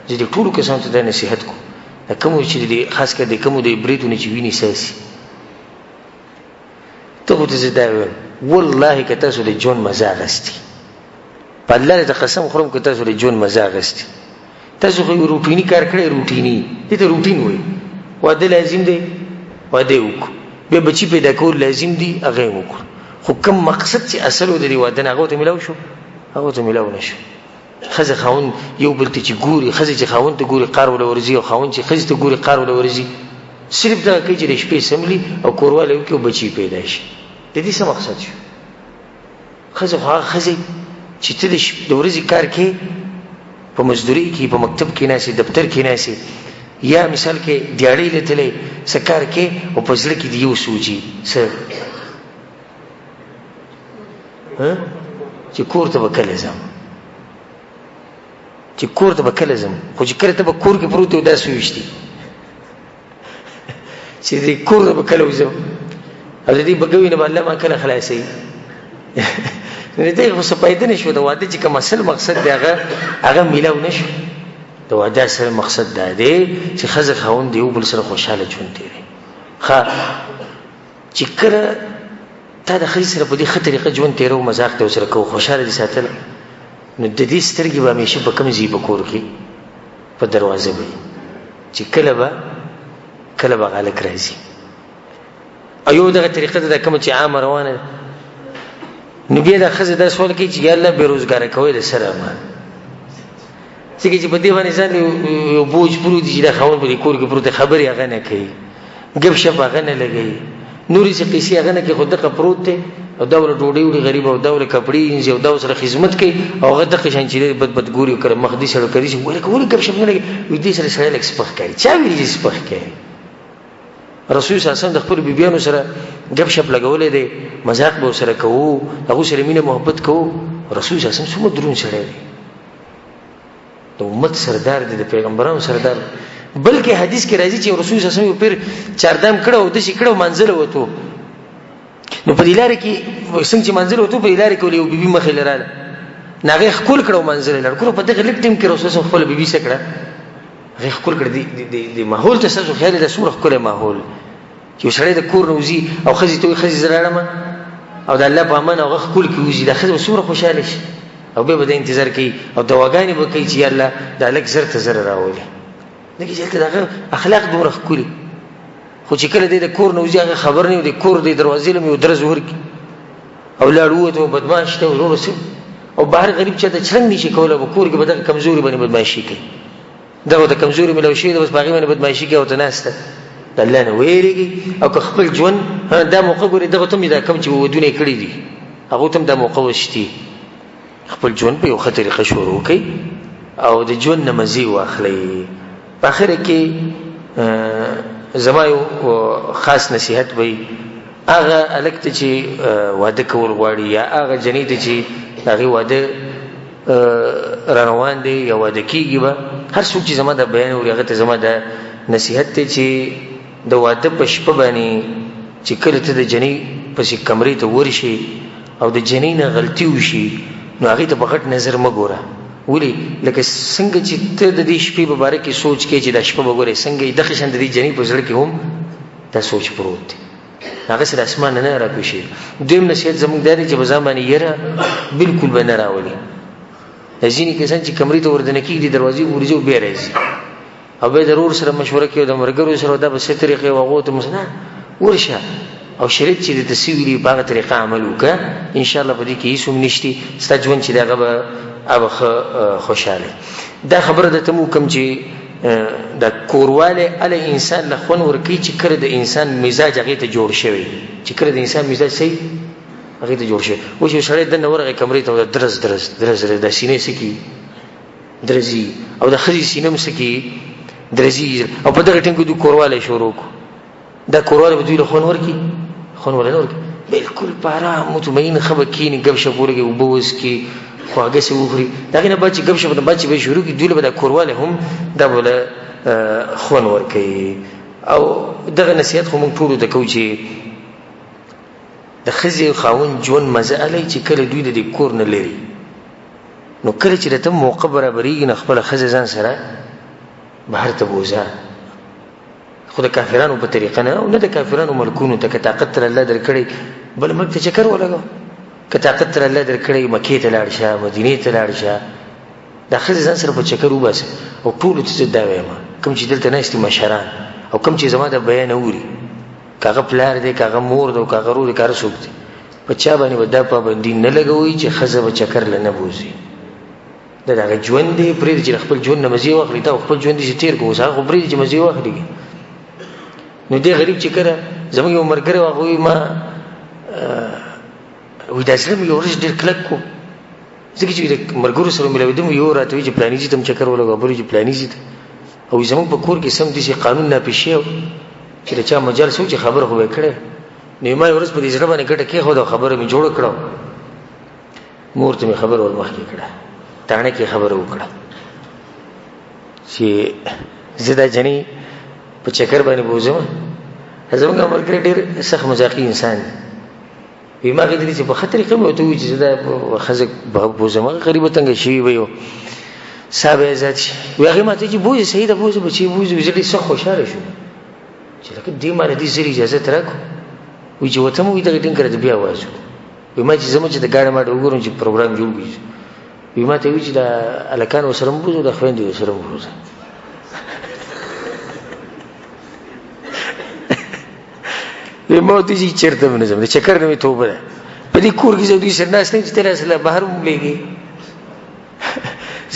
چې ټول کسان ته د نصيحت کو دا کوم چې دي خاص کر دي کوم دي بریتونه چې ویني ساسي ته وته زدا والله که تاسو د جون مزه غستي په الله ته قسم خورم که تاسو د جون مزه غستي تاسو خو روټینی کار کړی روټینی دې ته روټین وای واده لازم دی واده وک به بچی پیدا کول لازم دی هغه وک خو کوم مقصد چې اصل د دې واده نه هغه ته ملاو شو هغه ته ملاو نشو خزه خاون یو بل ته چې ګوري خزه چې خاون ته ګوري قار ول ورزي او خاون چې خزه ته ګوري قار ول ورزي صرف دا کوي چې شپې سملي او کورواله یو کې بچی پیدا شي د دې څه مقصد شو خزه خزه چې ته د ورځې کار کې په مزدوري کې په مکتب کې ناسي دفتر کې ناسي یا مثال کې دیاړې لته سکار کې او په ځل کې دیو سوچي سر چې کور ته وکړل زم چې کور ته وکړل زم خو چې کړه ته په کور کې پروت و دا سويشتي چې دې کور ته وکړل زم او دې بګوي نه الله ما کله خلاصي نه دې خو سپایده نشو دا واده چې کوم اصل مقصد دی هغه میلاو نشو دا واده اصل مقصد دی چې خزه خاوند دی او بل سره خوشاله ژوند تیری ښه چې کړه تا د خزه سره په دې خطرې ژوند تیرو مزاق ته سره کو خوشاله دي ساتل نو د دې سترګې به همیشه په کوم ځای په کور کې په دروازه وي چې کله به غالک راځي ایو دغه طریقه د کوم چې عام روانه نو بیا د خزه د سوال کې چې الله بیروزګار کوي د سره ما چې په دې باندې ځان یو بوج پرو دي چې د خاون په کور کې پروت خبري هغه نه کوي غب شپ هغه نه لګي نوري چې قصې هغه نه کې خود د پروت ته او داول ډوډۍ وړي غریب او داول کپڑے انځي او داول سره خدمت کوي او هغه د قشان چې بد ګوري کړ مخدي سره کوي چې ولکه غب شپ نه لګي وې دې سره سره لکسپخ کوي چا ویلي سپخ کوي رسول صلی الله علیه وسلم د خپل بیبيانو سره غب شپ لګولې دي مزاق به سره کوو هغه سره مینه محبت کوو رسول صلی الله علیه وسلم درون سره دی د امت سردار دی د پیغمبرانو سردار بلکې حدیث کې راځي چې رسول صلی الله علیه وسلم پر چاردام کړه او د شي کړه منزل وته نو په دلاره کې څنګه چې منزل وته په دلاره کې یو بیبي مخې لراله ناغه خپل کړه منزل لر کړه په دغه لیک ټیم کې رسول صلی خپل بیبي سره کړه هغه خپل کړه د ماحول ته څه خیال د سمره خپل ماحول چې سړی د کور نوزي او خزي ته خزي زړه او د الله په امان او خپل کې وزي د خزي سمره خوشاله شي او به د انتظار کوي او دواګانې به کوي چې الله د الک زر ته زر راولي دغه چې دغه اخلاق دوره خولي خو چې کله د کور نوزي هغه خبر نه د کور د دروازې لمه در زور کی او لاړو ته بدمعش ته ورور سي او بهر غریب چې د چرنګ نشي کوله په کور کې به د کمزوري باندې بدمعشي کوي دغه د کمزوري ملو شي د بس باغی باندې بدمعشي کوي او تناسته د الله نه ویریږي او خپل ژوند دا موقع ګوري دغه ته دا کم چې ودونه کړی دي هغه ته د موقع وشتي خپل ژوند په یو خطرې شروع کوي او د ژوند نمازي واخلي په اخر کې زما یو خاص نصيحت وي هغه الکته چې واده کول غواړي یا هغه جنې ته چې هغه واده روان دي یا واده کیږي به هر څوک چې زما د بیان او هغه ته زما د نصيحت ته چې د واده په شپه باندې چې کله ته د جنې پسې کمرې ته ورشي او د جنې نه غلطي وشي نو هغه ته په غټ نظر مګوره ولي لکه څنګه چې ته د دې شپې په اړه کې سوچ کې چې د شپه وګوره څنګه د خشن د دې جنې په ځړ کې هم دا سوچ پروت دی هغه سره اسمان نه راکوشي دویم نصیحت زموږ دی چې په ځمانه یره بالکل به نه راولي ځینې کسان چې کمرې ته وردن کېږي دروازې ورځو به راځي او به ضرور سره مشوره کوي د مرګرو سره دا به څه طریقې واغو ته مثلا ورشه او شریعت چې د تسویلی په هغه طریقه عمل وکړه ان شاء الله به دې کې هیڅ هم نشتی ستا ژوند چې دغه به اب خوشاله دا خبره ده تمو کوم چې د کورواله ال انسان له خون ورکی چې کړه د انسان مزاج هغه ته جوړ شوی چې کړه د انسان مزاج صحیح هغه ته جوړ شوی و چې سړی د نورغه کمرې ته درز د سینې سکی درزي او د خري سینم سکی درزي او په دغه ټینګو د کورواله شروع دا کورواله بدوی له خون ورکی خون ولا ورکی بالکل پارا مطمئن خبر کینی غب شپورګه وبوس کی خواږه سي وخري داغه نه بچي غب شپ نه بچي به شروع کی دوی له کورواله هم دا بوله خون ورکی او دغه نصيحت خو مونږ ټول د کوچي د خزي خاون جون مزاله چې کله دوی د کور نه لري نو کله چې ته موقع برابرېږي نه خپل خزي ځان سره بهر ته بوزا خو د کافرانو په طریقه نه او نه د کافرانو ملکونو ته طاقت تر الله درکړي بل ملک ته چکر ولګو که طاقت تر الله درکړي مکه ته لاړ شه مدینه ته لاړ شه د خزي ځان سره په چکر وباس او ټول ته دا وایم کوم چې دلته نه استي مشران او کوم چې زما د بیان اوري کاغه پلار دی کاغه مور دی کاغه ورو دی کار سوک دی په چا باندې ودا پابندي نه لګوي چې خزه به چکر لنه بوزي دا ژوند دی پرې چې خپل ژوند نه مزي واخلي دا خپل ژوند دي چې تیر کوو هغه پرې چې مزي واخلي نو دې غریب چې کړه زموږ یو مرګره واغوي ما وې دا سره یو ورځ ډېر کلک کو ځکه چې مرګرو سره ملویدم یو راته چې پلاني چې تم چکر ولګو بری چې پلاني چې او زموږ په کور کې سم دي چې قانون نه پېښیو چې چا مجال سوچ خبر خو وکړه نو ما ورځ په دې ځړ باندې ګټه کې خو دا خبره می جوړ کړو مور ته می خبر ور مخکې کړه تانه کې خبر وکړه چې زدا جنې په چکر باندې بوزم زموږ مرګ ډېر سخت مزاقي انسان وي ما کې دې چې په خطر کې مو ته وي چې دا خزک بوزم غریب تنګ شي وي صاحب عزت وي هغه ماته چې بوزي سید بوزي بچي بوزي زړه څخه خوشاله شو چې لکه دې مال دې زری اجازه ترکو وي چې وته مو دې ټینګ کړی بیا وایو وي ما چې زموږ چې د ګاډه ما وګورم چې پروګرام جوړ وي وي ما ته وي چې د الکان وسره بوزو د خويندې وسره بوزو وي ما دې چې چیرته منظم دې چکر نه توبه په دې کور کې زه دې سره ناس نه چې تل اصله بهر مولېږي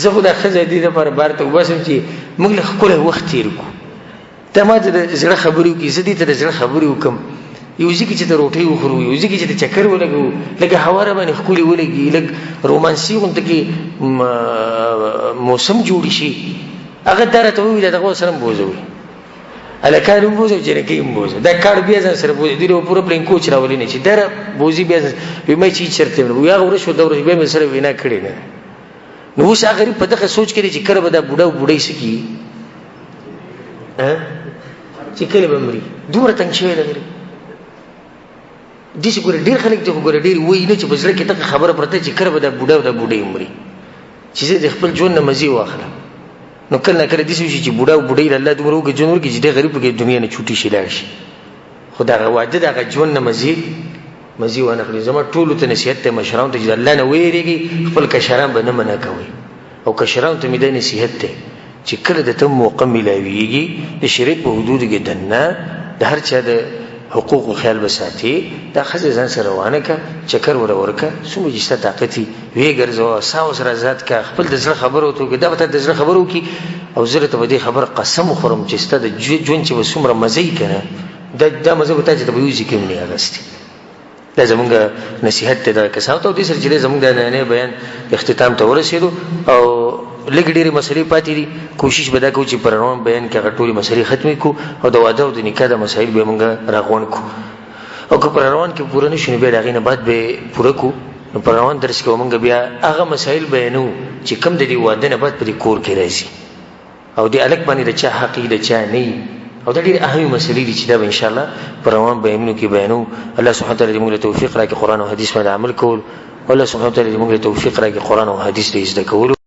زه خو د خزه دې لپاره بار ته وباسم چې موږ له خپل وخت تیر کو ته ما د زړه خبرې کې زه دې ته د زړه خبرې وکم یو ځکه چې ته روټي وخورو یو ځکه چې ته چکر ولګو لکه هواره باندې خولي ولګي لګ رومانسي غونډه کې موسم جوړ شي هغه درته وي دغه سره بوزوي الکانو بوزو چې نه کېم بوزو دا کار بیا ځان سره بوزي دی پورا پلین کوچ راولې نه چې در بوزي بیا به مې چې چرته نو یا ورشو دور به مې سره وینا کړی نه نو اوس هغه په دغه سوچ کې چې کړه به دا بوډا وډای سکی چې کله به مري دومره تنګ شوی لغري دې ګوره ډیر خلک ته ګوره ډیر وایي نه چې بزره کې ته خبره پرته چې کړه به د بوډا او د بوډۍ مري چې زه د خپل ژوند نه مزي واخلم نو کله کله دې شي چې بوډا او بوډۍ الله دومره وګ جون ورګي چې د غریب کې دنیا نه چوټي شي لاړ شي خدای غواړي دا ژوند نه مزي ونه خلی زما ټول ته نصیحت ته مشران ته چې الله نه ویریږي خپل کشران به نه منع کوي او کشران ته مې د نصیحت ته چې کله د تم موقع ملاويږي د شریعت په حدود کې دنه د هر چا د حقوق خیال بساتي دا خزه ځان سره روانه کا چکر ورکا سمجه چې طاقتي وی ګرځو ساو سره ذات کا خپل د زړه خبرو ته دا به د زړه خبرو کی او زړه ته دې خبر قسم خورم چې ست د ژوند چې وسمره مزي کنه دا مزه به تاسو ته ویږي کوم نه اغستي دا زمونږ نصیحت ته دا کساو ته دې سره چې زمونږ د نه بیان اختتام ته ورسېدو او لګ ډېرې مسلې پاتې دي کوشش به دا کوو چې پر روان بیان کې هغه ټولې مسلې ختمې کړو او د واده او د نکاح د مسایل به موږ راغونډ کړو او که پر روان کې پوره نشو بیا د هغې نه بعد به پوره کړو نو پر روان درس کې موږ بیا هغه مسایل بیانو چې کوم د دې واده نه بعد په دې کور کې راځي او د هلک باندې د چا حق د چا نه او دا ډېرې اهمې مسلې دي چې دا به انشاءالله پر روان بیانونو کې بیانو الله سبحانه وتعالی دې موږ له توفیق راکړي قرآن او حدیث باندې عمل کول الله سبحانه وتعالی دې موږ له توفیق راکړي قرآن او حدیث دې زده کولو